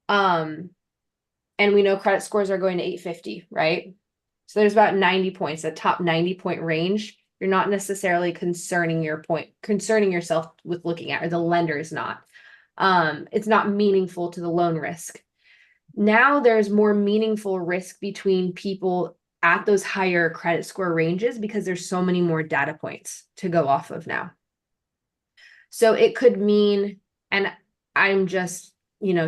And we know credit scores are going to 850, right? So there's about 90 points, the top 90-point range. You're not necessarily concerning yourself with looking at, or the lender is not. It's not meaningful to the loan risk. Now there's more meaningful risk between people at those higher credit score ranges because there's so many more data points to go off of now. So it could mean, and I'm just,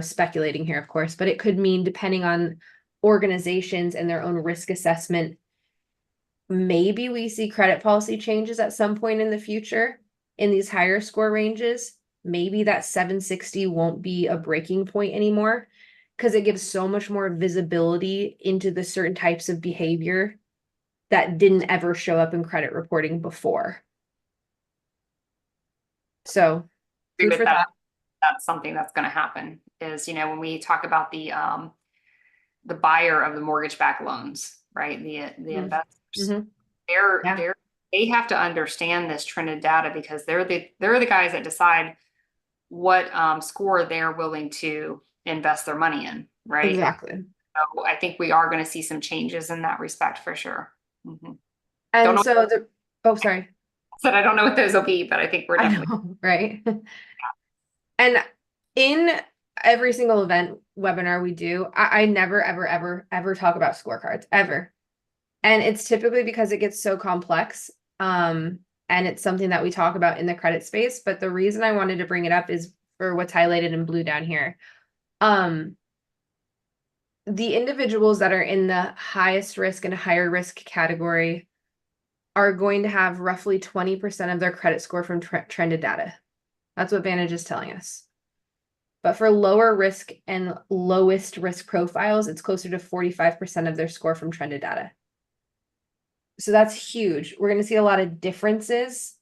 speculating here, of course, but it could mean, depending on organizations and their own risk assessment, maybe we see credit policy changes at some point in the future in these higher score ranges. Maybe that 760 won't be a breaking point anymore because it gives so much more visibility into the certain types of behavior that didn't ever show up in credit reporting before. So food for thought. That's something that's going to happen is, when we talk about the buyer of the mortgage-backed loans, right? The investors, they have to understand this trended data because they're the guys that decide what score they're willing to invest their money in, right? Exactly. So I think we are going to see some changes in that respect for sure. Mm-hmm. And so sorry. Said I don't know what those will be, but I think we're definitely right. And in every single event webinar we do, I never, ever talk about scorecards, ever. And it's typically because it gets so complex. And it's something that we talk about in the credit space. But the reason I wanted to bring it up is for what's highlighted in blue down here. The individuals that are in the highest risk and higher risk category are going to have roughly 20% of their credit score from trended data. That's what Vantage is telling us. But for lower risk and lowest risk profiles, it's closer to 45% of their score from trended data. So that's huge. We're going to see a lot of differences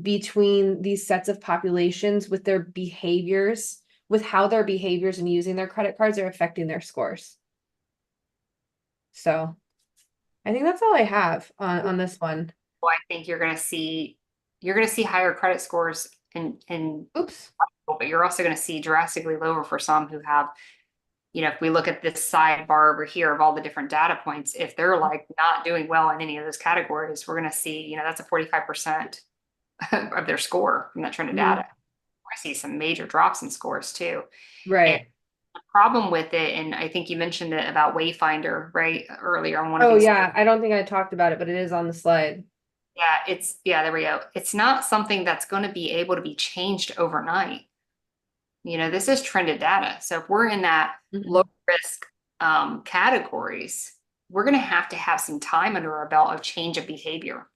between these sets of populations with their behaviors, with how their behaviors and using their credit cards are affecting their scores. So I think that's all I have on this one. Well, I think you're going to see higher credit scores and Oops. but you're also going to see drastically lower for some who have, if we look at this sidebar over here of all the different data points, if they're like not doing well in any of those categories, we're going to see, that's a 45% of their score from that trend of data. We're going to see some major drops in scores too. Right. And the problem with it, and I think you mentioned it about Wayfinder, right, earlier on one of Oh these. yeah, I don't think I talked about it, but it is on the slide. Yeah, there we go. It's not something that's going to be able to be changed overnight. This is trended data. So if we're in that low risk categories, we're going to have some time under our belt of change of behavior.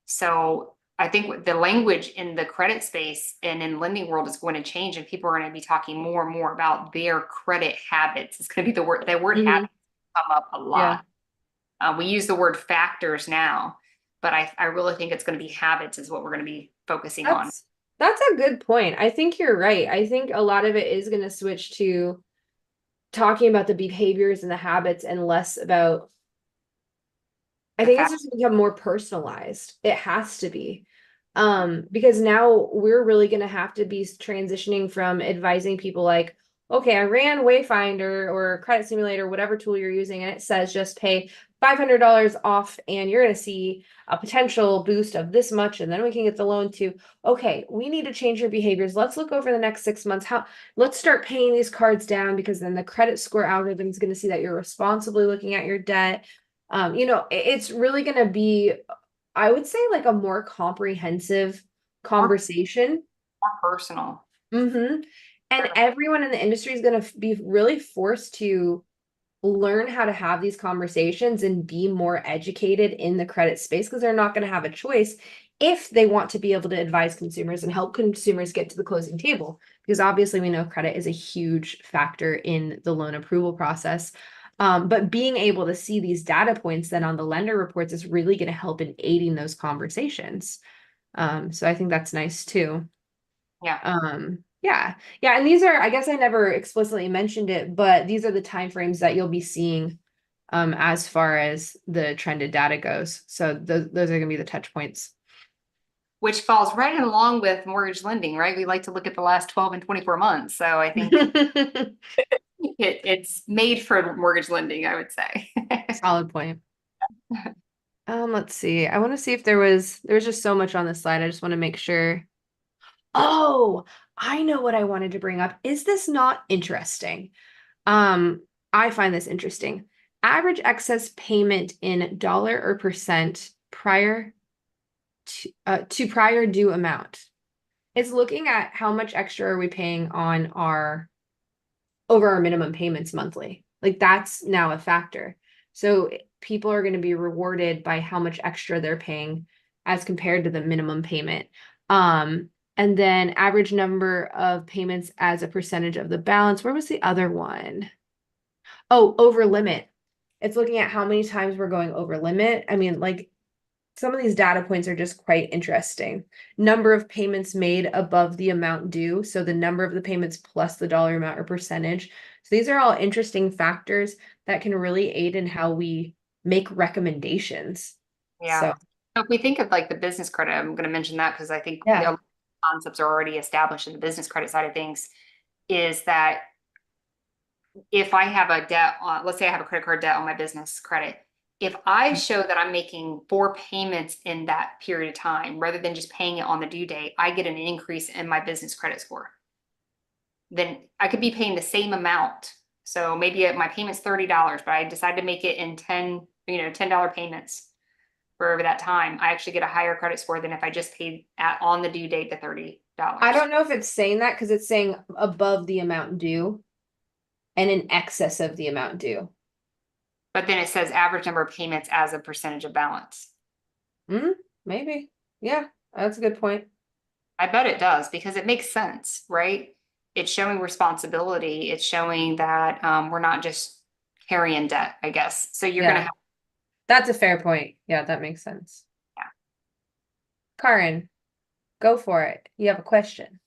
So I think the language in the credit space and in lending world is going to change, and people are going to be talking more and more about their credit habits. It's going to be the word habits come up a lot. We use the word factors now, but I really think it's going to be habits is what we're going to be focusing on. That's a good point. I think you're right. I think a lot of it is going to switch to talking about the behaviors and the habits and less about, I think it's just going to become more personalized. It has to be. Because now we're really going to have to be transitioning from advising people like, okay, I ran Wayfinder or Credit Simulator, whatever tool you're using, and it says just pay $500 off and you're going to see a potential boost of this much, and then we can get the loan to, okay, we need to change your behaviors. Let's look over the next 6 months. Let's start paying these cards down, because then the credit score algorithm is going to see that you're responsibly looking at your debt. It's really going to be, I would say, like a more comprehensive conversation. More personal. And everyone in the industry is going to be really forced to learn how to have these conversations and be more educated in the credit space, because they're not going to have a choice if they want to be able to advise consumers and help consumers get to the closing table. Because obviously we know credit is a huge factor in the loan approval process. But being able to see these data points then on the lender reports is really going to help in aiding those conversations. So I think that's nice too. Yeah. And these are, I guess I never explicitly mentioned it, but these are the timeframes that you'll be seeing as far as the trended data goes. So those are going to be the touch points. Which falls right in along with mortgage lending, right? We like to look at the last 12 and 24 months. So I think it's made for mortgage lending, I would say. Solid point. Let's see. I want to see if there was just so much on this slide. I just want to make sure. Oh, I know what I wanted to bring up. Is this not interesting? I find this interesting. Average excess payment in dollar or percent prior to prior due amount. It's looking at how much extra are we paying on over our minimum payments monthly. Like that's now a factor. So people are going to be rewarded by how much extra they're paying as compared to the minimum payment. And then average number of payments as a percentage of the balance. Where was the other one? Oh, over limit. It's looking at how many times we're going over limit. I mean, like some of these data points are just quite interesting. Number of payments made above the amount due. So the number of the payments plus the dollar amount or percentage. So these are all interesting factors that can really aid in how we make recommendations. So if we think of like the business credit, I'm going to mention that because I think the concepts are already established in the business credit side of things, is that if I have a debt on, let's say I have a credit card debt on my business credit, if I show that I'm making 4 payments in that period of time, rather than just paying it on the due date, I get an increase in my business credit score. Then I could be paying the same amount. So maybe my payment's $30, but I decide to make it in $10 payments. for over that time, I actually get a higher credit score than if I just paid on the due date the $30. I don't know if it's saying that because it's saying above the amount due and in excess of the amount due. But then it says average number of payments as a percentage of balance. Maybe. Yeah, that's a good point. I bet it does because it makes sense, right? It's showing responsibility. It's showing that we're not just carrying debt, I guess. So you're Yeah. gonna have That's a fair point. Yeah, that makes sense. Yeah. Karin, go for it. You have a question.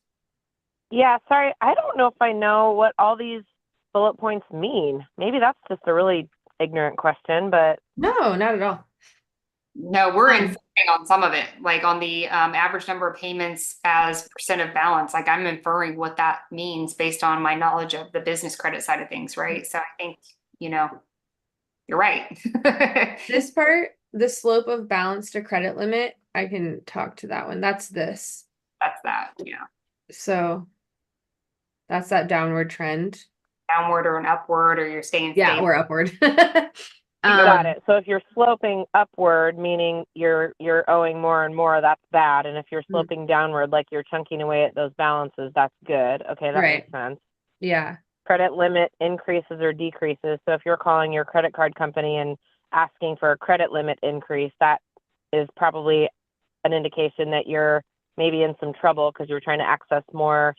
Yeah, sorry. I don't know if I know what all these bullet points mean. Maybe that's just a really ignorant question, but No, not at all. No, we're Um, inferring on some of it, like on the average number of payments as percent of balance. Like I'm inferring what that means based on my knowledge of the business credit side of things, right? So I think, you're right. This part, the slope of balance to credit limit, I can talk to that one. That's this. That's that, yeah. So that's that downward trend. Downward or an upward, or you're staying Yeah, stable. or upward. got it. So if you're sloping upward, meaning you're owing more and more, that's bad. And if you're sloping downward, like you're chunking away at those balances, that's good. Okay, that Right. makes sense. Yeah. Credit limit increases or decreases. So if you're calling your credit card company and asking for a credit limit increase, that is probably an indication that you're maybe in some trouble because you're trying to access more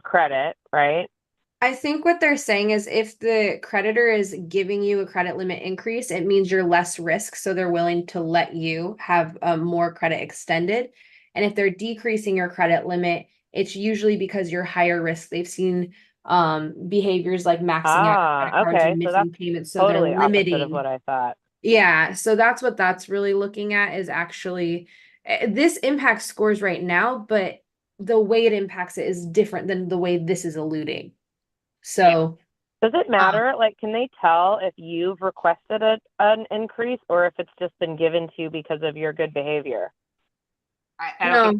credit, right? I think what they're saying is if the creditor is giving you a credit limit increase, it means you're less risk. So they're willing to let you have more credit extended. And if they're decreasing your credit limit, it's usually because you're higher risk. They've seen behaviors like maxing out your credit cards Okay. and So missing that's payments. So totally they're opposite of limiting. what I thought. Yeah, so that's what that's really looking at is actually this impacts scores right now, but the way it impacts it is different than the way this is alluding. So, Does it matter? Like, can they tell if you've requested an increase or if it's just been given to you because of your good behavior? I don't no,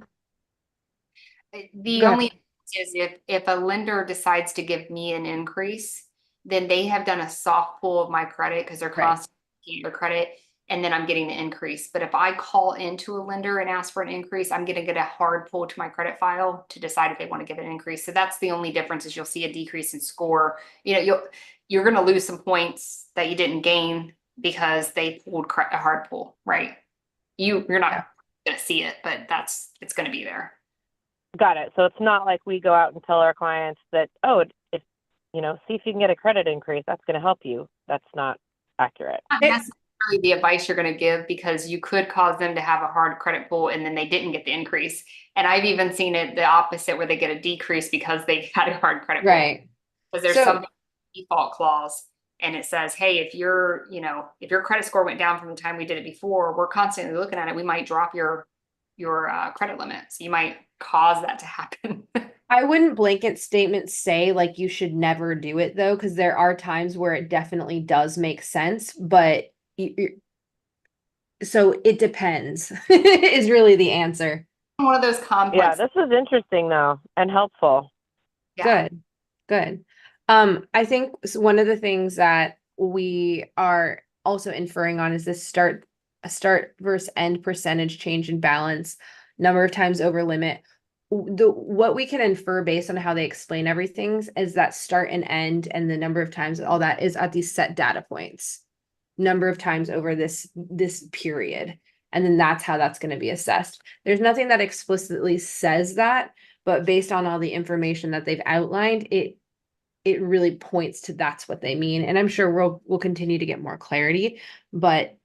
think the go ahead. only is if a lender decides to give me an increase, then they have done a soft pull of my credit because they're Right. constantly looking at your credit, and then I'm getting the increase. But if I call into a lender and ask for an increase, I'm gonna get a hard pull to my credit file to decide if they want to give an increase. So that's the only difference is you'll see a decrease in score. You're gonna lose some points that you didn't gain because they pulled a hard pull, right? You're not Yeah. gonna see it, but it's gonna be there. Got it. So it's not like we go out and tell our clients that, oh, if see if you can get a credit increase, that's going to help you. That's not accurate. Not necessarily the advice you're going to give because you could cause them to have a hard credit pull and then they didn't get the increase. And I've even seen it the opposite where they get a decrease because they had a hard credit pull. Right. Because there's some default clause and it says, hey, if your credit score went down from the time we did it before, we're constantly looking at it. We might drop your credit limit. So you might cause that to happen. I wouldn't blanket statement say like you should never do it though, because there are times where it definitely does make sense, but so it depends is really the answer. One of those complex. Yeah, this is interesting though and helpful. Yeah. Good. I think one of the things that we are also inferring on is this start versus end percentage change in balance, number of times over limit. What we can infer based on how they explain everything is that start and end and the number of times all that is at these set data points, number of times over this period. And then that's how that's going to be assessed. There's nothing that explicitly says that, but based on all the information that they've outlined, it really points to that's what they mean. And I'm sure we'll continue to get more clarity, but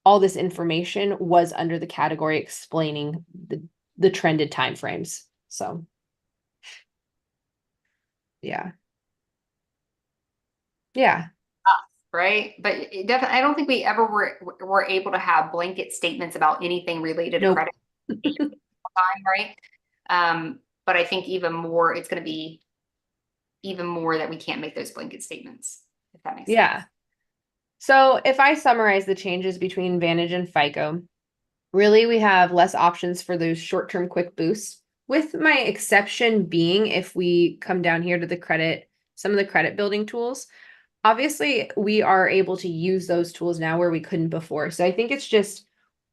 all this information was under the category explaining the trended timeframes. So yeah. Right. But it definitely, I don't think we ever were able to have blanket statements about anything related Nope. to credit time, right? But I think even more, it's going to be even more that we can't make those blanket statements, if that makes sense. Yeah. So if I summarize the changes between Vantage and FICO, really we have less options for those short-term quick boosts, with my exception being if we come down here to some of the credit building tools. Obviously, we are able to use those tools now where we couldn't before. So I think it's just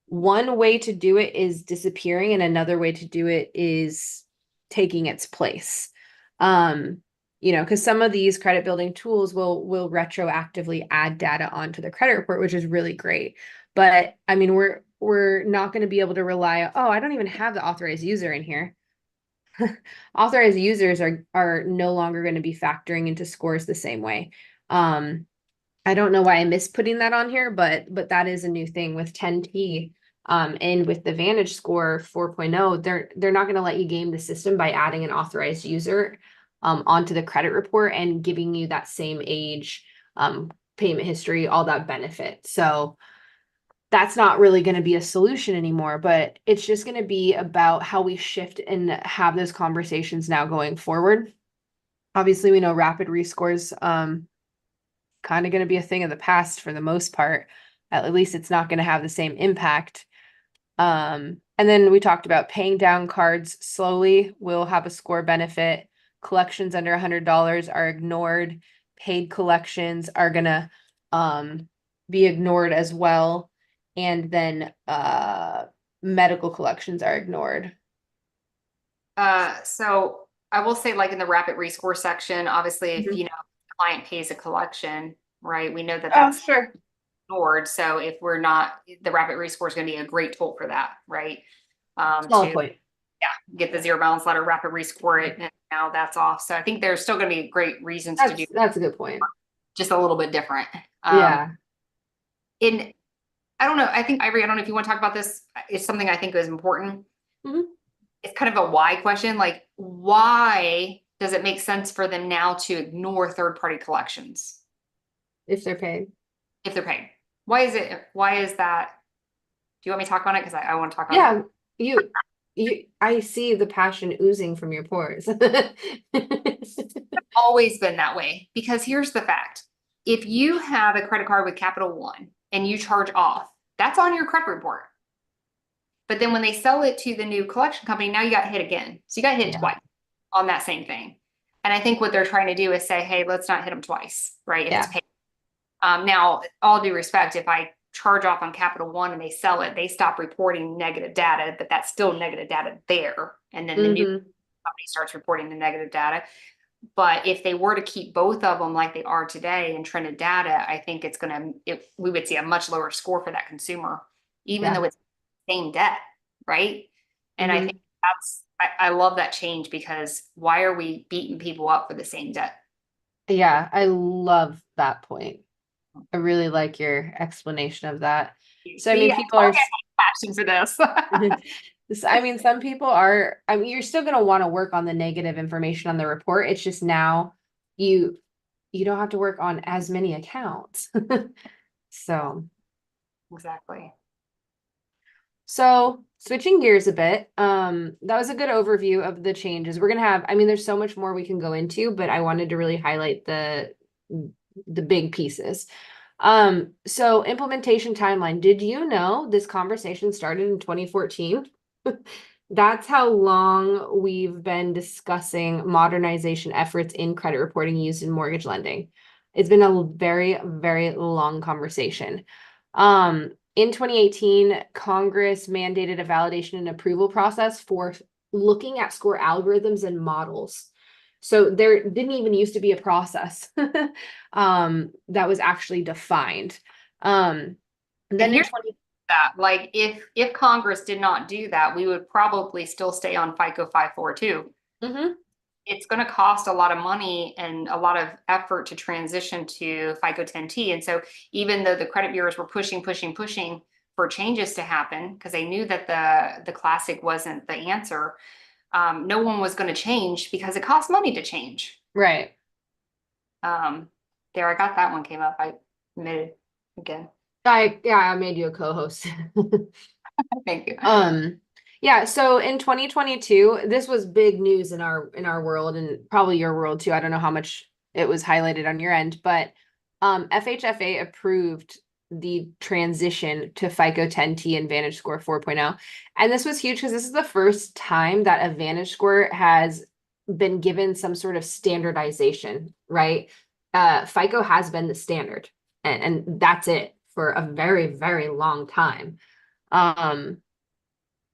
one way to do it is disappearing, and another way to do it is taking its place. Because some of these credit building tools will retroactively add data onto the credit report, which is really great. But I mean, we're not going to be able to rely on, oh, I don't even have the authorized user in here. Authorized users are no longer going to be factoring into scores the same way. I don't know why I miss putting that on here, but that is a new thing with 10T. And with the Vantage score 4.0, they're not going to let you game the system by adding an authorized user onto the credit report and giving you that same age, payment history, all that benefit. So that's not really going to be a solution anymore, but it's just going to be about how we shift and have those conversations now going forward. Obviously, we know rapid rescores kind of going to be a thing of the past for the most part. At least it's not going to have the same impact. And then we talked about paying down cards slowly will have a score benefit. Collections under $100 are ignored. Paid collections are going to be ignored as well. And then medical collections are ignored. So I will say, like in the rapid rescore section, obviously, if Mhm. the client pays a collection, right, we know that Oh, that's sure. ignored. So if we're not, the rapid rescore is going to be a great tool for that, right? Small To point. get the zero balance letter, rapid rescore it, and now that's off. So I think there's still going to be great reasons to do That's a good point. just a little bit different. Yeah. In I don't know. I think Ivory, I don't know if you want to talk about this. It's something I think is important. Mhm. It's kind of a why question. Like, why does it make sense for them now to ignore third-party collections If they're paid. if they're paid? Why is that? Do you want me to talk on it? Because I want to talk on it. Yeah, I see the passion oozing from your pores. Always been that way. Because here's the fact. If you have a credit card with Capital One and you charge off, that's on your credit report. But then when they sell it to the new collection company, now you got hit again. So you got hit Yeah. twice on that same thing. And I think what they're trying to do is say, hey, let's not hit them twice, right? If it's Yeah. paid. Now, all due respect, if I charge off on Capital One and they sell it, they stop reporting negative data, but that's still negative data there. And then the new company starts reporting the negative data. But if they were to keep both of them like they are today and trended data, I think we would see a much lower score for that consumer, even Yeah. though it's the same debt, right? And I Mhm. think I love that change, because why are we beating people up for the same debt? Yeah, I love that point. I really like your explanation of that. So, I See, mean, I people told are, you I had passion for this. I mean, some people are, I mean, you're still going to want to work on the negative information on the report. It's just now you don't have to work on as many accounts. So, Exactly. so switching gears a bit, that was a good overview of the changes. We're gonna have, I mean, there's so much more we can go into, but I wanted to really highlight the big pieces. So implementation timeline. Did you know this conversation started in 2014? That's how long we've been discussing modernization efforts in credit reporting used in mortgage lending. It's been a very, very long conversation. In 2018, Congress mandated a validation and approval process for looking at score algorithms and models. So there didn't even used to be a process that was actually defined. And Then in here's 20 that, like, if Congress did not do that, we would probably still stay on FICO 542. Mhm. It's going to cost a lot of money and a lot of effort to transition to FICO 10T. And so even though the credit bureaus were pushing for changes to happen, because they knew that the classic wasn't the answer, no one was going to change because it costs money to change. Right. There, I got that one came up. I admitted again. I made you a co-host. Thank you. Yeah, so in 2022, this was big news in our world and probably your world too. I don't know how much it was highlighted on your end, but FHFA approved the transition to FICO 10T and Vantage Score 4.0. And this was huge because this is the first time that a Vantage Score has been given some sort of standardization, right? FICO has been the standard, and that's it for a very, very long time. And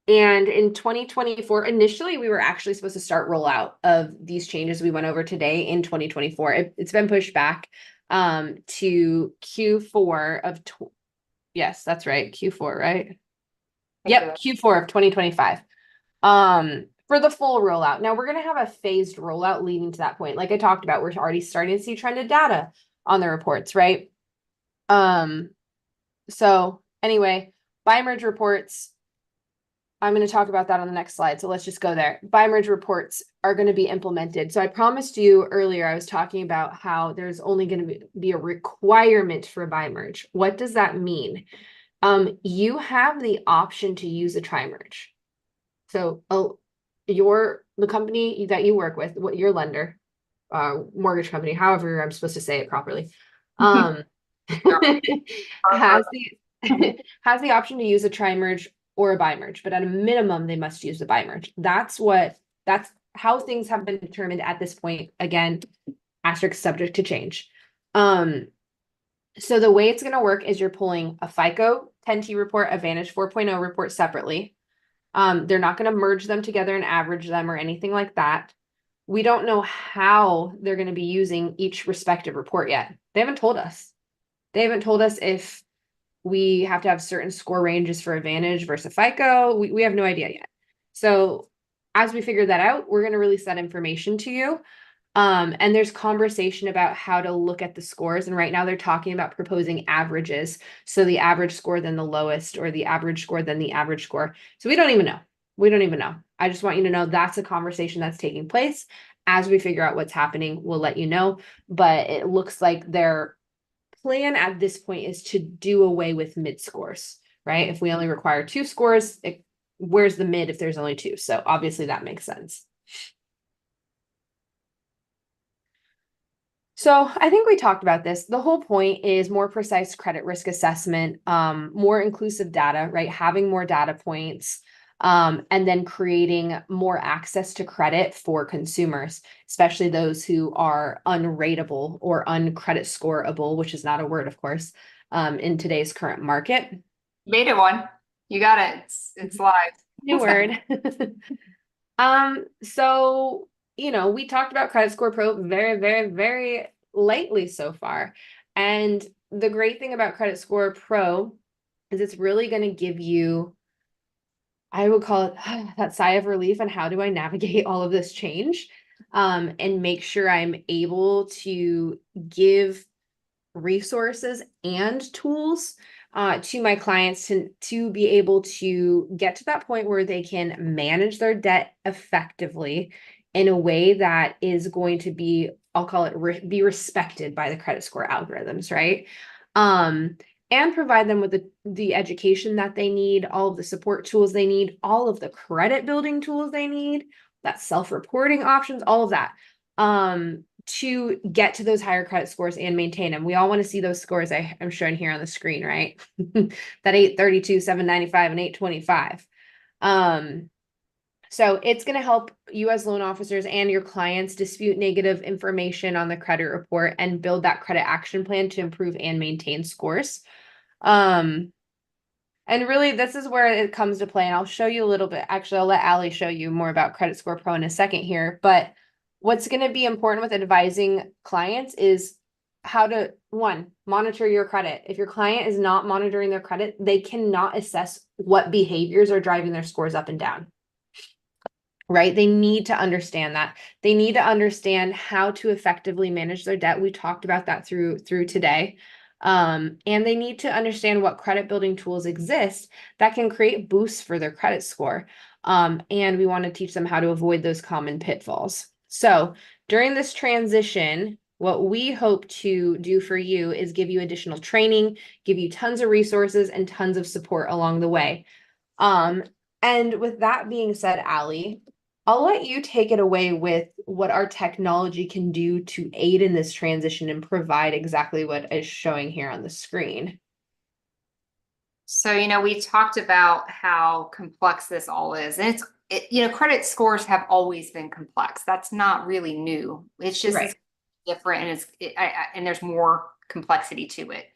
in 2024, initially we were actually supposed to start rollout of these changes we went over today in 2024. It's been pushed back to Q4 of yes, that's right, Q4, right? Yep, Q4 of 2025. For the full rollout. Now we're going to have a phased rollout leading to that point. Like I talked about, we're already starting to see trended data on the reports, right? So anyway, buy merge reports. I'm going to talk about that on the next slide. So let's just go there. Buy merge reports are going to be implemented. So I promised you earlier, I was talking about how there's only going to be a requirement for a buy merge. What does that mean? You have the option to use a tri-merge. So the company that you work with, what your lender, mortgage company, however I'm supposed to say it properly, has the has the option to use a tri-merge or a bi-merge, but at a minimum, they must use the bi-merge. That's how things have been determined at this point. Again, asterisk subject to change. So the way it's going to work is you're pulling a FICO 10T report, a Vantage 4.0 report separately. They're not going to merge them together and average them or anything like that. We don't know how they're going to be using each respective report yet. They haven't told us. They haven't told us if we have to have certain score ranges for Advantage versus FICO. We have no idea yet. So as we figure that out, we're going to release that information to you. And there's conversation about how to look at the scores. And right now they're talking about proposing averages. So the average score, then the lowest, or the average score, then the average score. So we don't even know. We don't even know. I just want you to know that's a conversation that's taking place. As we figure out what's happening, we'll let you know. But it looks like their plan at this point is to do away with mid scores, right? If we only require 2 scores, where's the mid if there's only 2? So obviously that makes sense. So I think we talked about this. The whole point is more precise credit risk assessment, more inclusive data, right? Having more data points, and then creating more access to credit for consumers, especially those who are unrateable or uncredit scoreable, which is not a word, of course, in today's current market. Made it one. You got it. It's live. New word. So we talked about Credit Score Pro very, very, very lightly so far. And the great thing about Credit Score Pro is it's really going to give you, I would call it that sigh of relief on how do I navigate all of this change, and make sure I'm able to give resources and tools to my clients to be able to get to that point where they can manage their debt effectively in a way that is going to be, I'll call it, be respected by the credit score algorithms, right? And provide them with the education that they need, all of the support tools they need, all of the credit building tools they need, that self-reporting options, all of that. To get to those higher credit scores and maintain them. We all want to see those scores I'm showing here on the screen, right? That 832, 795, and 825. So it's going to help you as loan officers and your clients dispute negative information on the credit report and build that credit action plan to improve and maintain scores. And really, this is where it comes to play. And I'll show you a little bit. Actually, I'll let Allie show you more about Credit Score Pro in a second here. But what's going to be important with advising clients is how to, one, monitor your credit. If your client is not monitoring their credit, they cannot assess what behaviors are driving their scores up and down. Right? They need to understand that. They need to understand how to effectively manage their debt. We talked about that through today. And they need to understand what credit building tools exist that can create boosts for their credit score. And we want to teach them how to avoid those common pitfalls. So during this transition, what we hope to do for you is give you additional training, give you tons of resources and tons of support along the way. And with that being said, Allie, I'll let you take it away with what our technology can do to aid in this transition and provide exactly what is showing here on the screen. So, we talked about how complex this all is. And credit scores have always been complex. That's not really new. It's just Right. different and and there's more complexity to it.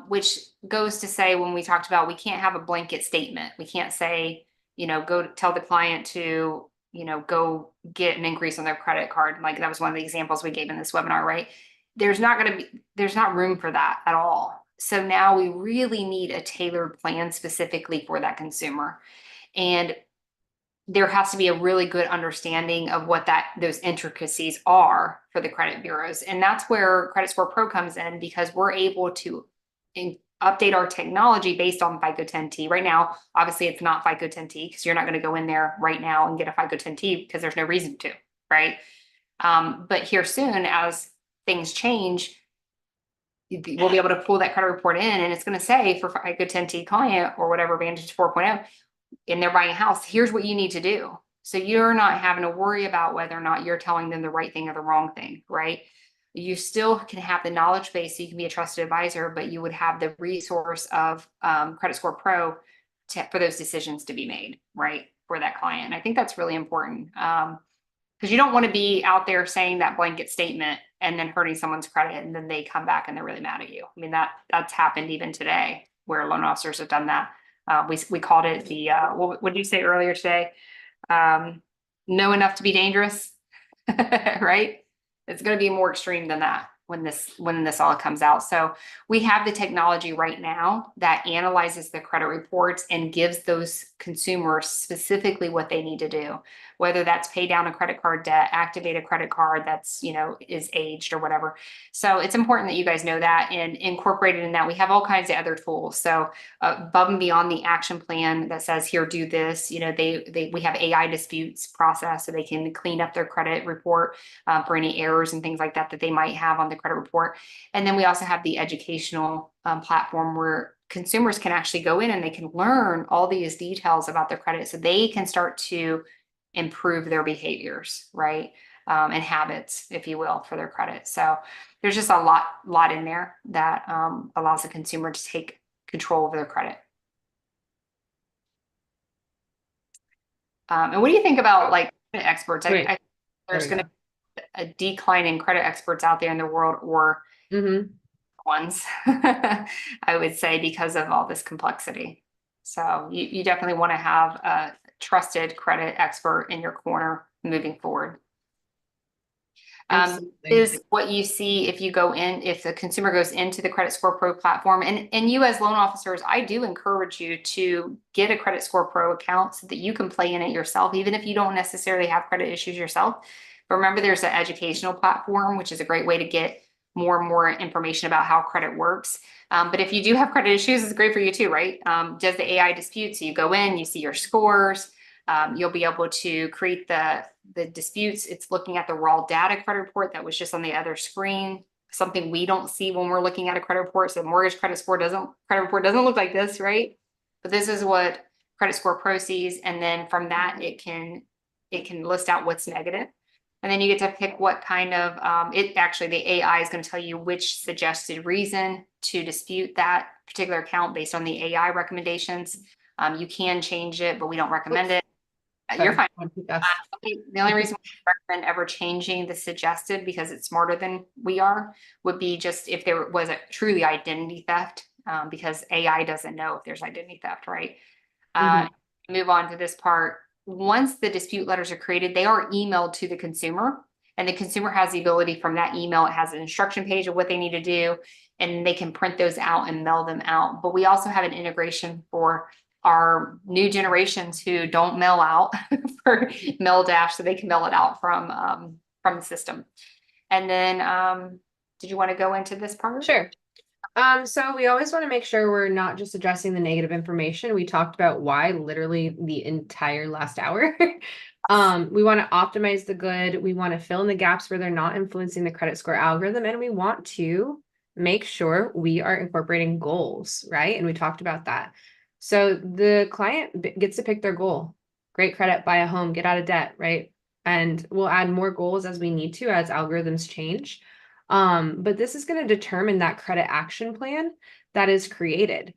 which goes to say, when we talked about, we can't have a blanket statement. We can't say, go tell the client to, go get an increase on their credit card. Like that was one of the examples we gave in this webinar, right? There's not room for that at all. So now we really need a tailored plan specifically for that consumer. And there has to be a really good understanding of what those intricacies are for the credit bureaus. And that's where Credit Score Pro comes in, because we're able to update our technology based on FICO 10T. Right now, obviously it's not FICO 10T, because you're not going to go in there right now and get a FICO 10T because there's no reason to, right? But here soon, as things change, we'll be able to pull that credit report in, and it's going to say for FICO 10T client or whatever, Vantage 4.0, and they're buying a house, here's what you need to do. So you're not having to worry about whether or not you're telling them the right thing or the wrong thing, right? You still can have the knowledge base, so you can be a trusted advisor, but you would have the resource of Credit Score Pro for those decisions to be made, right, for that client. And I think that's really important, because you don't want to be out there saying that blanket statement and then hurting someone's credit, and then they come back and they're really mad at you. I mean, that's happened even today, where loan officers have done that. We called it what did you say earlier today? Know enough to be dangerous, right? It's going to be more extreme than that when this all comes out. So we have the technology right now that analyzes the credit reports and gives those consumers specifically what they need to do, whether that's pay down a credit card debt, activate a credit card that's, is aged or whatever. So it's important that you guys know that, and incorporated in that, we have all kinds of other tools. So above and beyond the action plan that says, here, do this, we have AI disputes process, so they can clean up their credit report for any errors and things like that they might have on the credit report. And then we also have the educational platform where consumers can actually go in and they can learn all these details about their credit, so they can start to improve their behaviors, right? And habits, if you will, for their credit. So there's just a lot in there that allows the consumer to take control of their credit. And what do you think about like credit experts? I there's going to be a decline in credit experts out there in the world, or ones, I would say, because of all this complexity. So you definitely want to have a trusted credit expert in your corner moving forward. Is what you see if the consumer goes into the Credit Score Pro platform, and you as loan officers, I do encourage you to get a Credit Score Pro account so that you can play in it yourself, even if you don't necessarily have credit issues yourself. But remember, there's an educational platform, which is a great way to get more and more information about how credit works. But if you do have credit issues, it's great for you too, right? Does the AI dispute? So you go in, you see your scores. You'll be able to create the disputes. It's looking at the raw data credit report that was just on the other screen, something we don't see when we're looking at a credit report. So mortgage credit report doesn't look like this, right? But this is what Credit Score Pro sees, and then from that it can list out what's negative. And then you get to pick what kind of, the AI is going to tell you which suggested reason to dispute that particular account based on the AI recommendations. You can change it, but we don't recommend it. You're fine. The only reason we recommend ever changing the suggested, because it's smarter than we are, would be just if there was a truly identity theft, because AI doesn't know if there's identity theft, right? Move on to this part. Once the dispute letters are created, they are emailed to the consumer, and the consumer has the ability from that email. It has an instruction page of what they need to do, and they can print those out and mail them out. But we also have an integration for our new generations who don't mail out for Mail Dash, so they can mail it out from the system. And then, did you want to go into this part? Sure. So we always want to make sure we're not just addressing the negative information. We talked about why literally the entire last hour. We want to optimize the good. We want to fill in the gaps where they're not influencing the credit score algorithm. And we want to make sure we are incorporating goals, right? And we talked about that. So the client gets to pick their goal. Great credit, buy a home, get out of debt, right? And we'll add more goals as we need to, as algorithms change. But this is going to determine that credit action plan that is created.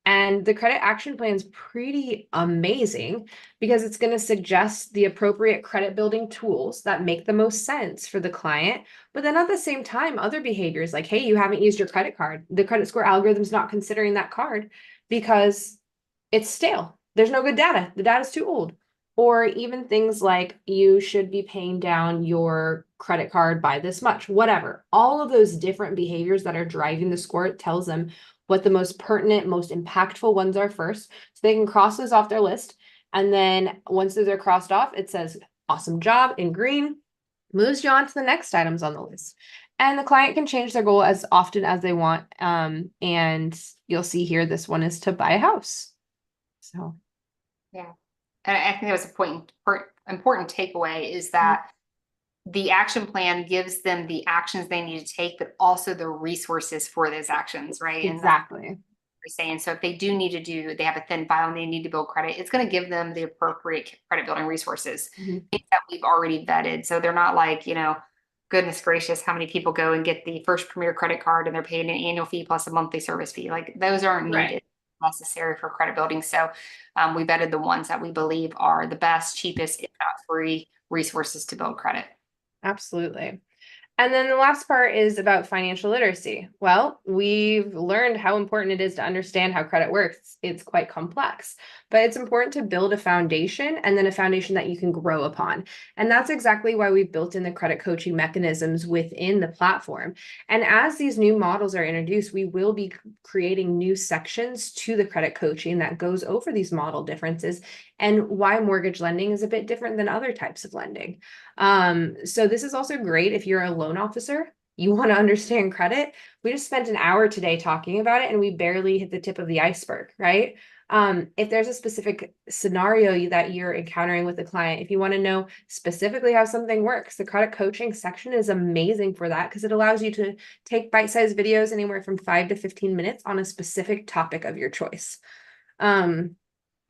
And the credit action plan is pretty amazing because it's going to suggest the appropriate credit building tools that make the most sense for the client. But then at the same time, other behaviors like, hey, you haven't used your credit card. The credit score algorithm's not considering that card because it's stale. There's no good data. The data's too old. Or even things like you should be paying down your credit card by this much, whatever. All of those different behaviors that are driving the score, it tells them what the most pertinent, most impactful ones are first. So they can cross those off their list. And then once those are crossed off, it says, awesome job in green, moves you on to the next items on the list. And the client can change their goal as often as they want. And you'll see here, this one is to buy a house. So, Yeah. And I think that was a important takeaway is that the action plan gives them the actions they need to take, but also the resources for those actions, right? exactly. And we're saying, so if they do need to they have a thin file and they need to build credit, it's going to give them the appropriate credit building resources that we've already vetted. So they're not like, goodness gracious, how many people go and get the first Premier credit card and they're paying an annual fee plus a monthly service fee. Like those aren't needed, necessary for credit building. So we vetted the ones that we believe are the best, cheapest, if not free resources to build credit. Absolutely. And then the last part is about financial literacy. Well, we've learned how important it is to understand how credit works. It's quite complex, but it's important to build a foundation and then a foundation that you can grow upon. And that's exactly why we've built in the credit coaching mechanisms within the platform. And as these new models are introduced, we will be creating new sections to the credit coaching that goes over these model differences and why mortgage lending is a bit different than other types of lending. So this is also great if you're a loan officer, you want to understand credit. We just spent an hour today talking about it and we barely hit the tip of the iceberg, right? If there's a specific scenario that you're encountering with a client, if you want to know specifically how something works, the credit coaching section is amazing for that because it allows you to take bite-sized videos anywhere from 5 to 15 minutes on a specific topic of your choice.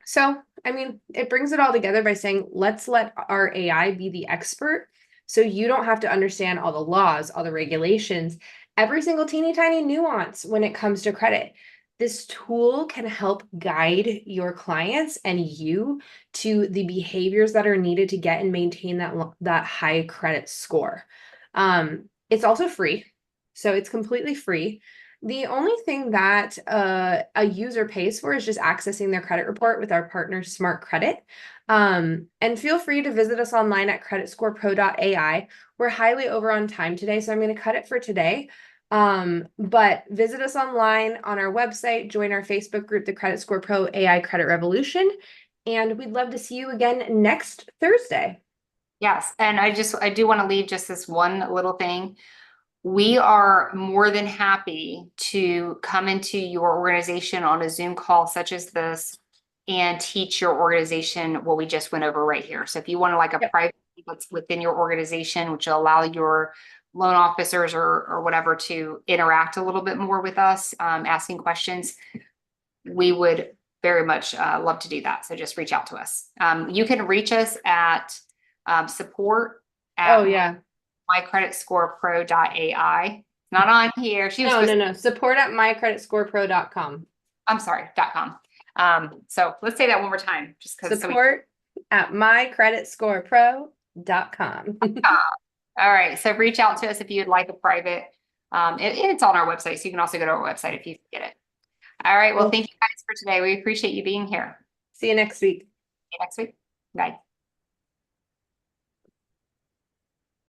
So, I mean, it brings it all together by saying, let's let our AI be the expert. So you don't have to understand all the laws, all the regulations, every single teeny tiny nuance when it comes to credit. This tool can help guide your clients and you to the behaviors that are needed to get and maintain that high credit score. It's also free. So it's completely free. The only thing that a user pays for is just accessing their credit report with our partner Smart Credit. And feel free to visit us online at creditscorepro.ai. We're highly over on time today, so I'm going to cut it for today. But visit us online on our website, join our Facebook group, the Credit Score Pro AI Credit Revolution, and we'd love to see you again next Thursday. Yes, and I do want to leave just this one little thing. We are more than happy to come into your organization on a Zoom call such as this and teach your organization what we just went over right here. So if you want to like a private what's within your organization, which will allow your loan officers or whatever to interact a little bit more with us, asking questions, we would very much love to do that. So just reach out to us. You can reach us at support at mycreditscorepro.ai. Not on here. No. Support at mycreditscorepro.com. I'm sorry, .com. So let's say that one more time, just because support at mycreditscorepro.com. All right. So reach out to us if you'd like a private. It's on our website, so you can also go to our website if you get it. All right. Well, thank you guys for today. We appreciate you being here. See you next week. See you next week. Bye.